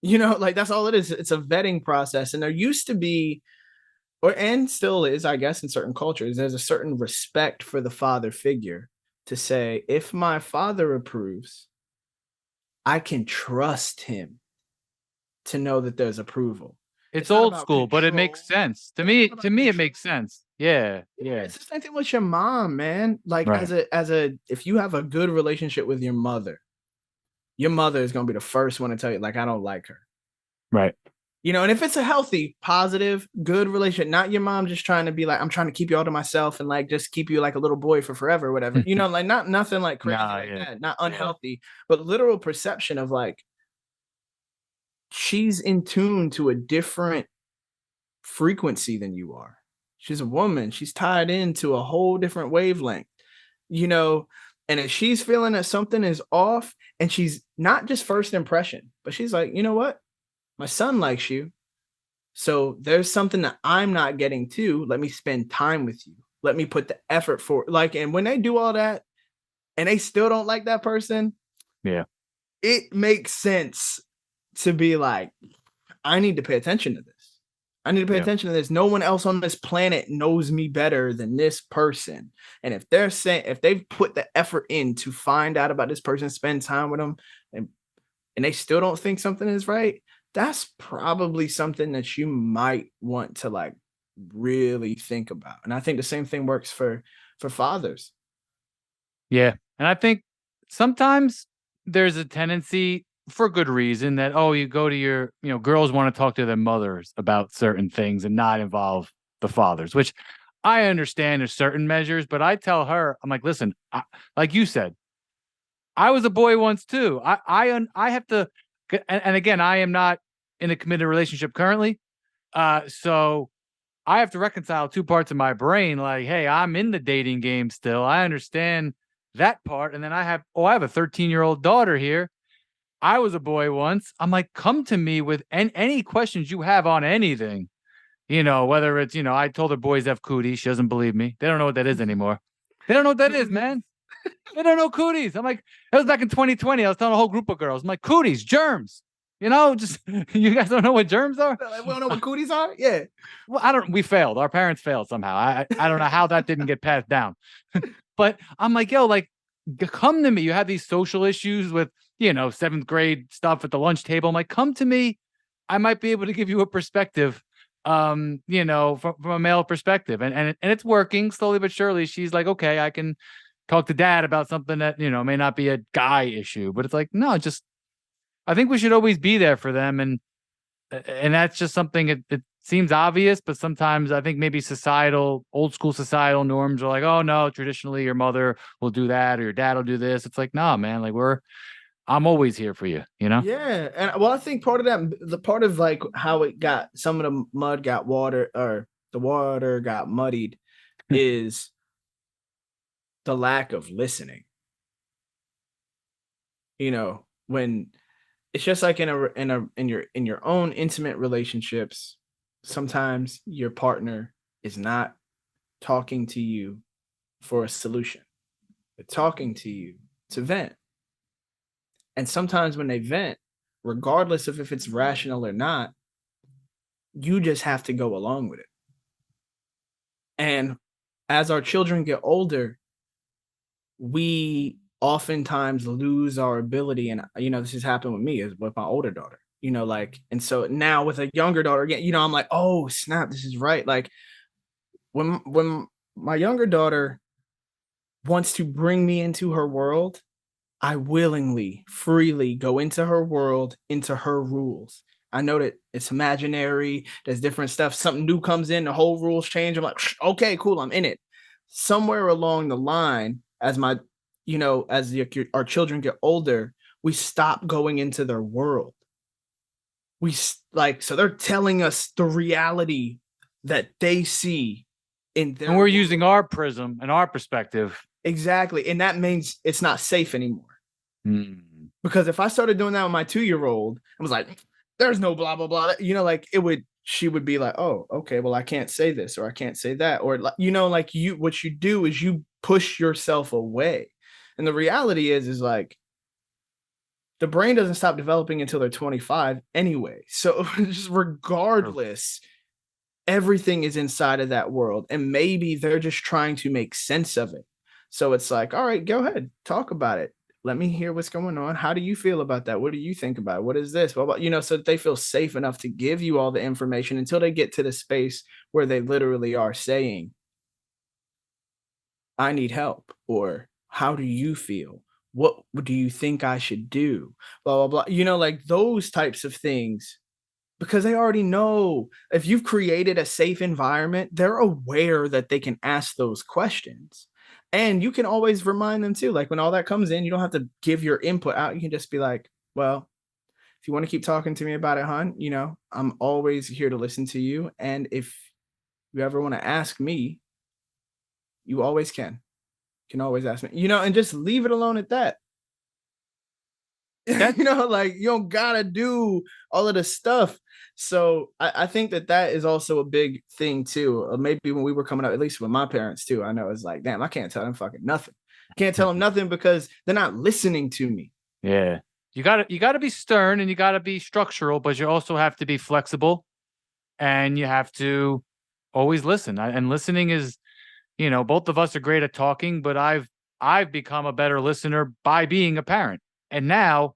Like that's all it is. It's a vetting process. And there used to be, and still is, I guess, in certain cultures, there's a certain respect for the father figure to say, if my father approves, I can trust him to know that there's approval. It's old school, but it makes sense. To me, it makes sense. Yeah. It's the same thing with your mom, man. Like right. if you have a good relationship with your mother is going to be the first one to tell you, like, I don't like her. Right. And if it's a healthy, positive, good relationship, not your mom just trying to be like, I'm trying to keep you all to myself and like just keep you like a little boy for forever or whatever, like not nothing like crazy that, not unhealthy, but literal perception of like, she's in tune to a different frequency than you are. She's a woman. She's tied into a whole different wavelength, and if she's feeling that something is off, and she's not just first impression, but she's like, you know what? My son likes you. So there's something that I'm not getting to. Let me spend time with you. Let me put the effort for like, and when they do all that and they still don't like that person, yeah, it makes sense to be like, I need to pay attention to this. I need to pay attention to this. No one else on this planet knows me better than this person. And if they've put the effort in to find out about this person, spend time with them, and they still don't think something is right, that's probably something that you might want to like really think about. And I think the same thing works for fathers. Yeah. And I think sometimes there's a tendency, for good reason, that you go to your girls want to talk to their mothers about certain things and not involve the fathers, which I understand there's certain measures, but I tell her, I'm like, listen, like you said, I was a boy once too. I have to, and again, I am not in a committed relationship currently, so I have to reconcile two parts of my brain. Like, hey, I'm in the dating game still. I understand that part, and then I have a 13-year-old daughter here. I was a boy once. I'm like, come to me with any questions you have on anything, whether it's, I told her boys have cooties. She doesn't believe me. They don't know what that is anymore. They don't know what that is, man. They don't know cooties. I'm like, that was back in 2020. I was telling a whole group of girls, I'm like, cooties, germs, just, you guys don't know what germs are? Like, we don't know what cooties are? Yeah. Well, we failed. Our parents failed somehow. I don't know how that didn't get passed down. But I'm like, yo, like, come to me. You have these social issues with, 7th grade stuff at the lunch table. I'm like, come to me. I might be able to give you a perspective from a male perspective, and it's working slowly but surely. She's like, okay, I can talk to dad about something that may not be a guy issue, but it's like, no, just I think we should always be there for them, and that's just something. It seems obvious, but sometimes I think maybe old school societal norms are like, oh no, traditionally your mother will do that or your dad will do this. It's like, nah, man, like I'm always here for you, Yeah, and well, I think part of that, the part of like how it got some of the mud got water or the water got muddied, is the lack of listening. When it's just like in your own intimate relationships, sometimes your partner is not talking to you for a solution. They're talking to you to vent. And sometimes when they vent, regardless of if it's rational or not, you just have to go along with it. And as our children get older, we oftentimes lose our ability. And, this has happened with me, is with my older daughter, and so now with a younger daughter again, I'm like, oh, snap, this is right. Like when my younger daughter wants to bring me into her world, I willingly, freely go into her world, into her rules. I know that it's imaginary. There's different stuff. Something new comes in, the whole rules change. I'm like, okay, cool, I'm in it. Somewhere along the line, as our children get older, we stop going into their world. So they're telling us the reality that they see in their and we're world. using our prism and our perspective. Exactly. And that means it's not safe anymore. Mm. Because if I started doing that with my 2-year-old, I was like, there's no blah, blah, blah. She would be like, oh, okay, well, I can't say this or I can't say that. Or, what you do is you push yourself away. And the reality is like, the brain doesn't stop developing until they're 25 anyway. So just regardless, everything is inside of that world. And maybe they're just trying to make sense of it. So it's like, all right, go ahead, talk about it. Let me hear what's going on. How do you feel about that? What do you think about it? What is this? Well, so that they feel safe enough to give you all the information until they get to the space where they literally are saying, I need help, or how do you feel? What do you think I should do? Blah, blah, blah. Like those types of things, because they already know if you've created a safe environment, they're aware that they can ask those questions. And you can always remind them too. Like when all that comes in, you don't have to give your input out. You can just be like, well, if you want to keep talking to me about it, hon, I'm always here to listen to you. And if you ever want to ask me, you always can. You can always ask me, and just leave it alone at that. Like you don't gotta do all of the stuff. So I think that is also a big thing too. Maybe when we were coming up, at least with my parents too, I know it's like, damn, I can't tell them fucking nothing. I can't tell them nothing because they're not listening to me. Yeah. You gotta be stern and you gotta be structural, but you also have to be flexible and you have to always listen. And listening is, both of us are great at talking, but I've become a better listener by being a parent. And now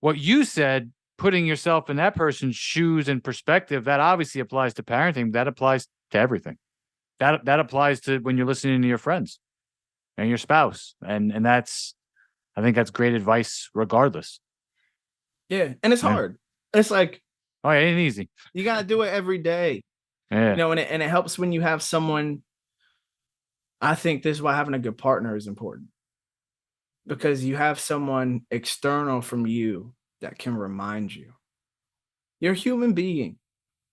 what you said, putting yourself in that person's shoes and perspective, that obviously applies to parenting. That applies to everything. That applies to when you're listening to your friends and your spouse. And I think that's great advice regardless. Yeah. And it's hard. It's like, oh, it ain't easy. You got to do it every day. Yeah. And it helps when you have someone. I think this is why having a good partner is important, because you have someone external from you that can remind you. You're a human being.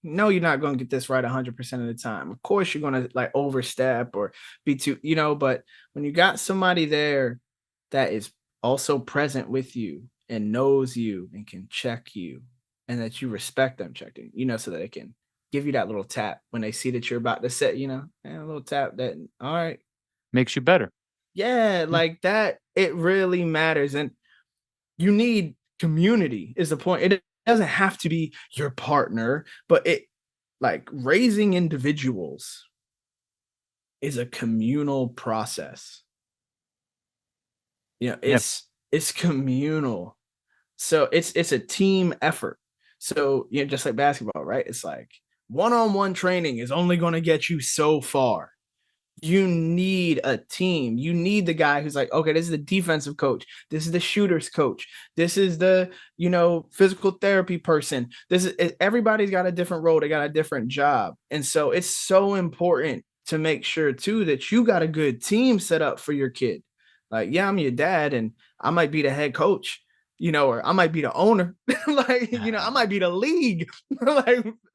No, you're not going to get this right 100% of the time. Of course, you're going to like overstep or be too, but when you got somebody there that is also present with you and knows you and can check you, and that you respect them checking, so that they can give you that little tap when they see that you're about to set, and a little tap that, all right, makes you better. Yeah, like that, it really matters. And you need community is the point. It doesn't have to be your partner, but like raising individuals is a communal process. It's communal. So it's a team effort. So, just like basketball, right? It's like One-on-one training is only going to get you so far. You need a team. You need the guy who's like, okay, this is the defensive coach. This is the shooters coach. This is the, physical therapy person. Everybody's got a different role. They got a different job. And so it's so important to make sure too that you got a good team set up for your kid. Like, yeah, I'm your dad and I might be the head coach, or I might be the owner. I might be the league.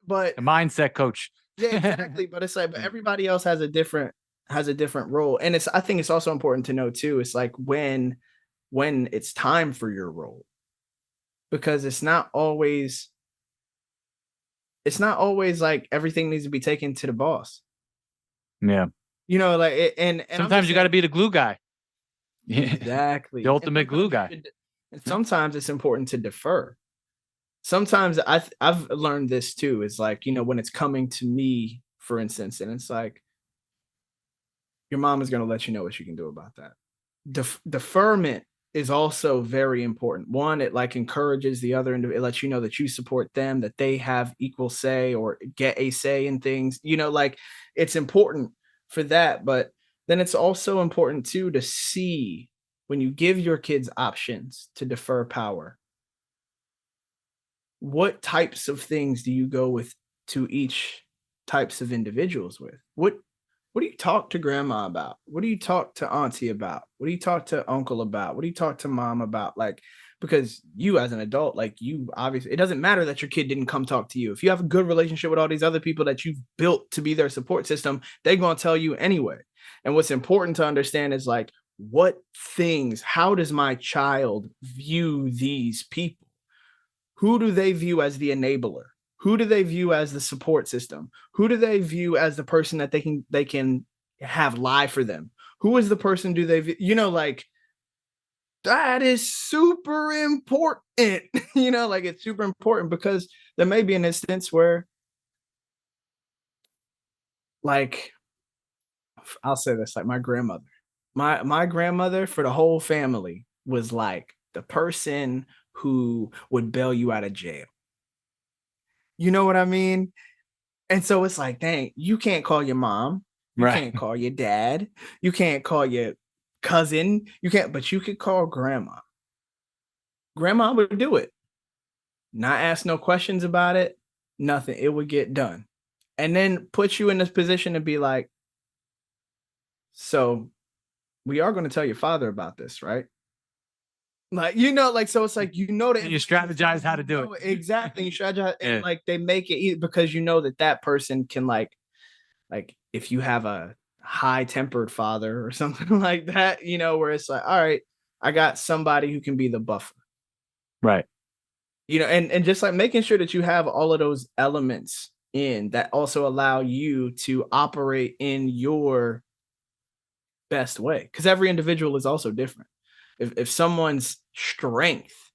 But a mindset coach. Yeah, exactly. But it's like, but everybody else has a different role. And I think it's also important to know too, it's like when it's time for your role, because it's not always like everything needs to be taken to the boss. Yeah. And sometimes you got to be the glue guy. Exactly. The ultimate glue guy. And sometimes it's important to defer. Sometimes I've learned this too, is like, when it's coming to me, for instance, and it's like, your mom is going to let you know what you can do about that. Deferment is also very important. One, it like encourages the other, and it lets you know that you support them, that they have equal say or get a say in things, it's important for that. But then it's also important too, to see when you give your kids options to defer power, what types of things do you go with to each types of individuals with? What do you talk to grandma about? What do you talk to auntie about? What do you talk to uncle about? What do you talk to mom about? Like, because you as an adult, like, you obviously, it doesn't matter that your kid didn't come talk to you. If you have a good relationship with all these other people that you've built to be their support system, they're going to tell you anyway. And what's important to understand is like, how does my child view these people? Who do they view as the enabler? Who do they view as the support system? Who do they view as the person that they can have lie for them? Who is the person do they view? That is super important. It's super important, because there may be an instance where, like, I'll say this, like my grandmother. My grandmother for the whole family was like the person who would bail you out of jail. You know what I mean? And so it's like, dang, you can't call your mom. You can't call your dad. You can't call your cousin. But you could call grandma. Grandma would do it. Not ask no questions about it. Nothing. It would get done. And then put you in this position to be like, so we are going to tell your father about this, right? Like, so it's like, that you strategize how to do it. Exactly. You strategize, and like they make it easy, because that person can like if you have a high tempered father or something like that, where it's like, all right, I got somebody who can be the buffer. Right. And just like making sure that you have all of those elements in that also allow you to operate in your best way. Because every individual is also different. If someone's strength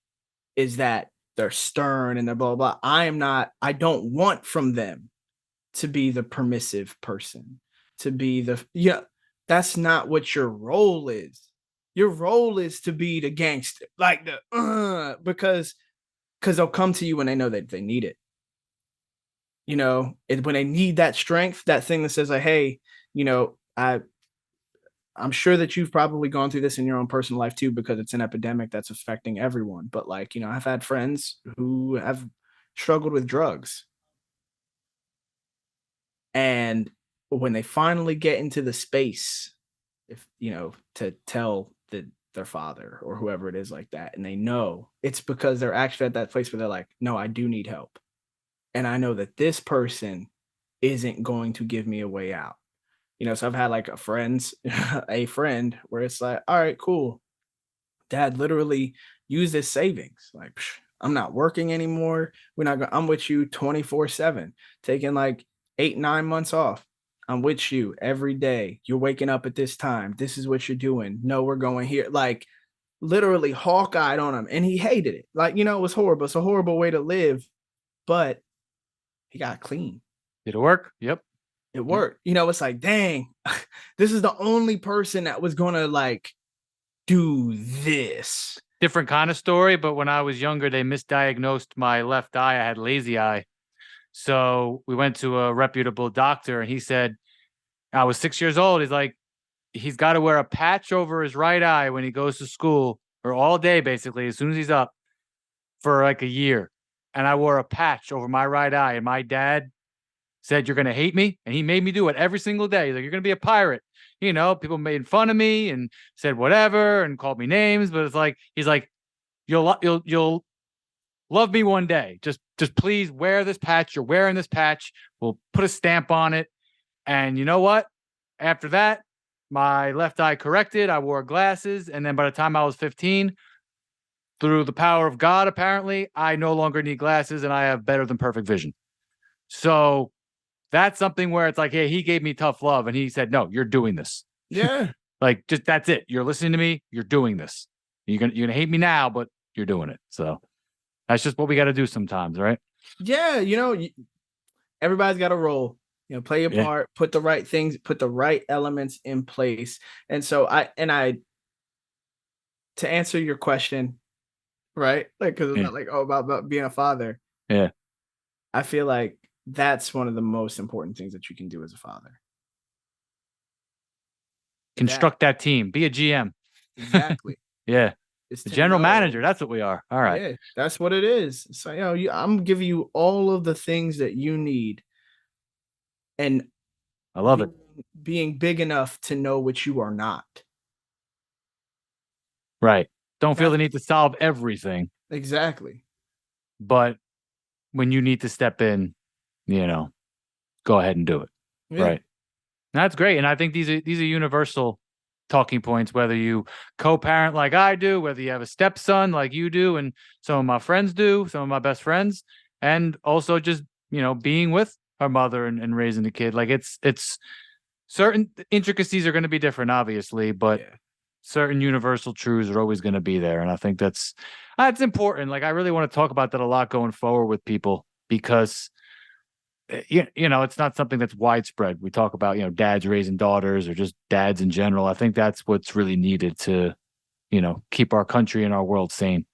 is that they're stern and they're blah, blah, blah, I don't want from them to be the permissive person, to be that's not what your role is. Your role is to be the gangster, like because they'll come to you when they know that they need it. When they need that strength, that thing that says like, hey, I'm sure that you've probably gone through this in your own personal life too, because it's an epidemic that's affecting everyone. But like, I've had friends who have struggled with drugs. And when they finally get into the space, to tell their father or whoever it is like that, and they know, it's because they're actually at that place where they're like, no, I do need help. And I know that this person isn't going to give me a way out. So I've had like a friend where it's like, all right, cool. Dad literally used his savings. Like, I'm not working anymore. I'm with you 24/7, taking like 8-9 months off. I'm with you every day. You're waking up at this time. This is what you're doing. No, we're going here. Like, literally hawk-eyed on him. And he hated it. Like, it was horrible. It's a horrible way to live, but he got clean. Did it work? Yep. It worked. It's like, dang, this is the only person that was going to like do this. Different kind of story, but when I was younger, they misdiagnosed my left eye. I had lazy eye. So we went to a reputable doctor, and he said, I was 6 years old. He's like, he's got to wear a patch over his right eye when he goes to school, or all day, basically, as soon as he's up, for like a year. And I wore a patch over my right eye. And my dad said, you're going to hate me. And he made me do it every single day. He's like, you're going to be a pirate. You know, people made fun of me and said whatever and called me names. But it's like, he's like, you'll love me one day. Just please wear this patch. You're wearing this patch. We'll put a stamp on it. And you know what? After that, my left eye corrected. I wore glasses. And then by the time I was 15, through the power of God, apparently, I no longer need glasses and I have better than perfect vision. So that's something where it's like, hey, he gave me tough love and he said, no, you're doing this. Yeah. Like, just that's it. You're listening to me. You're doing this. You're gonna hate me now, but you're doing it. So that's just what we got to do sometimes, right? Yeah. Everybody's got a role. Play your part, put the right things, put the right elements in place. And so to answer your question, right? Like, because it's not like, about being a father. Yeah. I feel like that's one of the most important things that you can do as a father. Construct that team. Be a GM. Exactly. Yeah. It's the general manager. That's what we are. All right. Yeah, that's what it is. So, I'm giving you all of the things that you need. And I love it. Being big enough to know what you are not. Right. Don't feel the need to solve everything. Exactly. But when you need to step in, go ahead and do it. Yeah. Right. That's great. And I think these are universal talking points, whether you co-parent like I do, whether you have a stepson like you do, and some of my friends do, some of my best friends, and also just, being with our mother and raising the kid. Like it's certain intricacies are going to be different, obviously, but certain universal truths are always going to be there. And I think that's important. Like, I really want to talk about that a lot going forward with people, because it's not something that's widespread. We talk about, dads raising daughters or just dads in general. I think that's what's really needed to, keep our country and our world sane.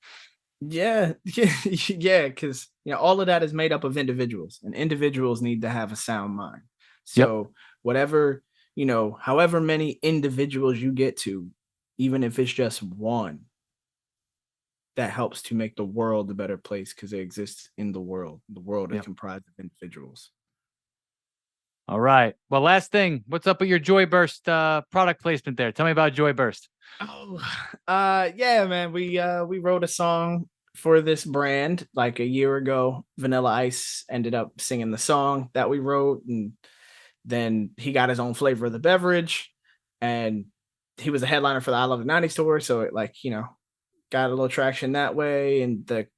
Yeah. Because, all of that is made up of individuals, and individuals need to have a sound mind. So whatever, however many individuals you get to, even if it's just one, that helps to make the world a better place, because it exists in the world. The world is comprised of individuals. All right. Well, last thing, what's up with your Joyburst product placement there? Tell me about Joyburst. Yeah, man. We wrote a song for this brand like a year ago. Vanilla Ice ended up singing the song that we wrote, and then he got his own flavor of the beverage, and he was a headliner for the I Love the 90s tour. So it got a little traction that way. And the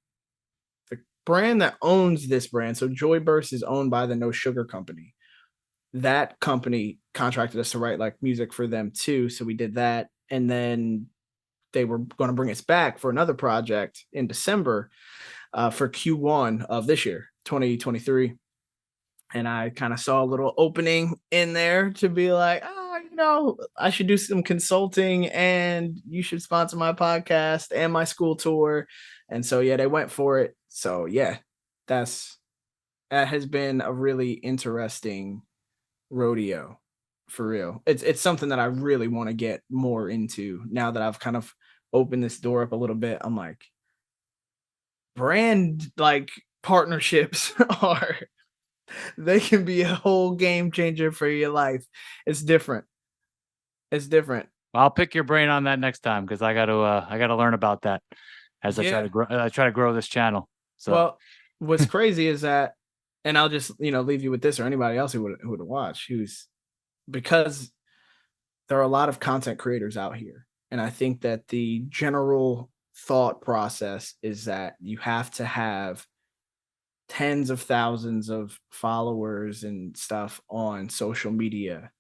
brand that owns this brand, so Joyburst is owned by the No Sugar Company. That company contracted us to write music for them too. So we did that. And then they were going to bring us back for another project in December for Q1 of this year, 2023. And I kind of saw a little opening in there to be like, I should do some consulting, and you should sponsor my podcast and my school tour. And so, they went for it. So that has been a really interesting rodeo, for real. It's something that I really want to get more into now that I've kind of opened this door up a little bit. I'm like, brand partnerships they can be a whole game changer for your life. It's different. I'll pick your brain on that next time, because I got to learn about that as I try to grow this channel. So, well, what's crazy is that, and I'll just leave you with this, or anybody else who would watch, because there are a lot of content creators out here, and I think that the general thought process is that you have to have tens of thousands of followers and stuff on social media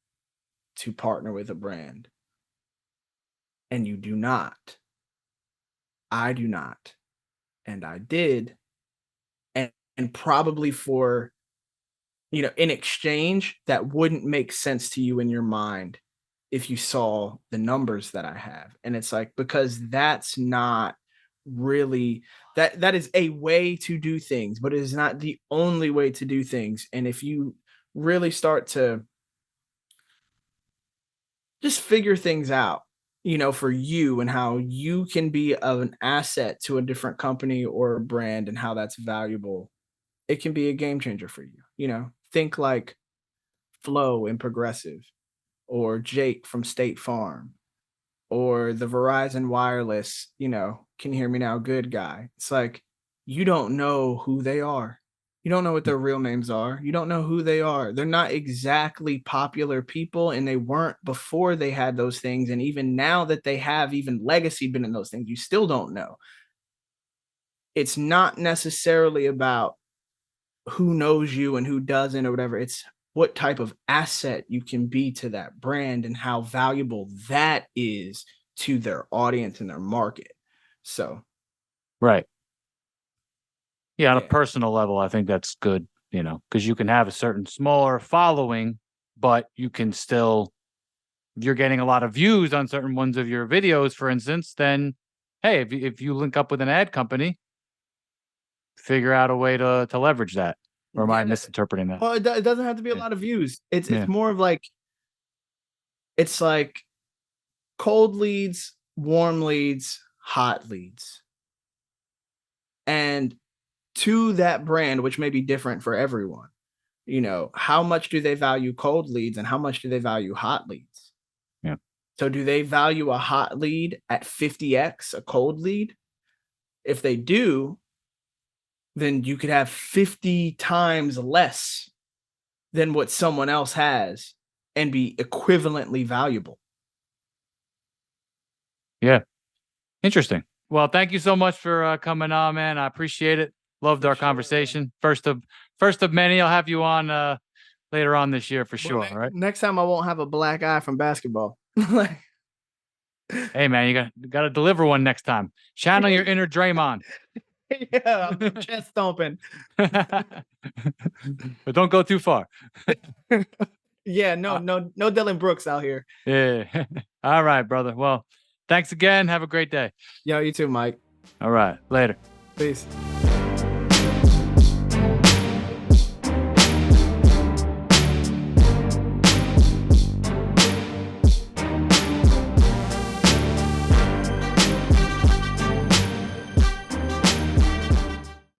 to partner with a brand. And you do not. I do not. And I did. And probably for, in exchange, that wouldn't make sense to you in your mind if you saw the numbers that I have. And it's because that's not really, that is a way to do things, but it is not the only way to do things. And if you really start to just figure things out, for you and how you can be of an asset to a different company or a brand and how that's valuable, it can be a game changer for you. Think like Flo and Progressive, or Jake from State Farm, or the Verizon Wireless, can you hear me now, good guy. It's like, you don't know who they are. You don't know what their real names are. You don't know who they are. They're not exactly popular people, and they weren't before they had those things. And even now that they have even legacy been in those things, you still don't know. It's not necessarily about who knows you and who doesn't or whatever. It's what type of asset you can be to that brand and how valuable that is to their audience and their market. So, right. Yeah, on a Yeah. personal level, I think that's good, because you can have a certain smaller following, but you can still, if you're getting a lot of views on certain ones of your videos, for instance, then, hey, if you link up with an ad company, figure out a way to leverage that. Or am I misinterpreting that? Well, it doesn't have to be a Yeah. lot of views. It's Yeah. more of like, it's like cold leads, warm leads, hot leads. And to that brand, which may be different for everyone, how much do they value cold leads and how much do they value hot leads? Yeah. So do they value a hot lead at 50x a cold lead? If they do, then you could have 50 times less than what someone else has and be equivalently valuable. Yeah. Interesting. Well, thank you so much for coming on, man. I appreciate it. Loved our conversation. First of many. I'll have you on later on this year for sure. All right. Next time I won't have a black eye from basketball. Hey, man, you got to deliver one next time. Channel your inner Draymond. Yeah, I'm chest stomping. But don't go too far. Yeah, no Dylan Brooks out here. Yeah. All right, brother. Well, thanks again. Have a great day. Yo, you too, Mike. All right. Later. Peace.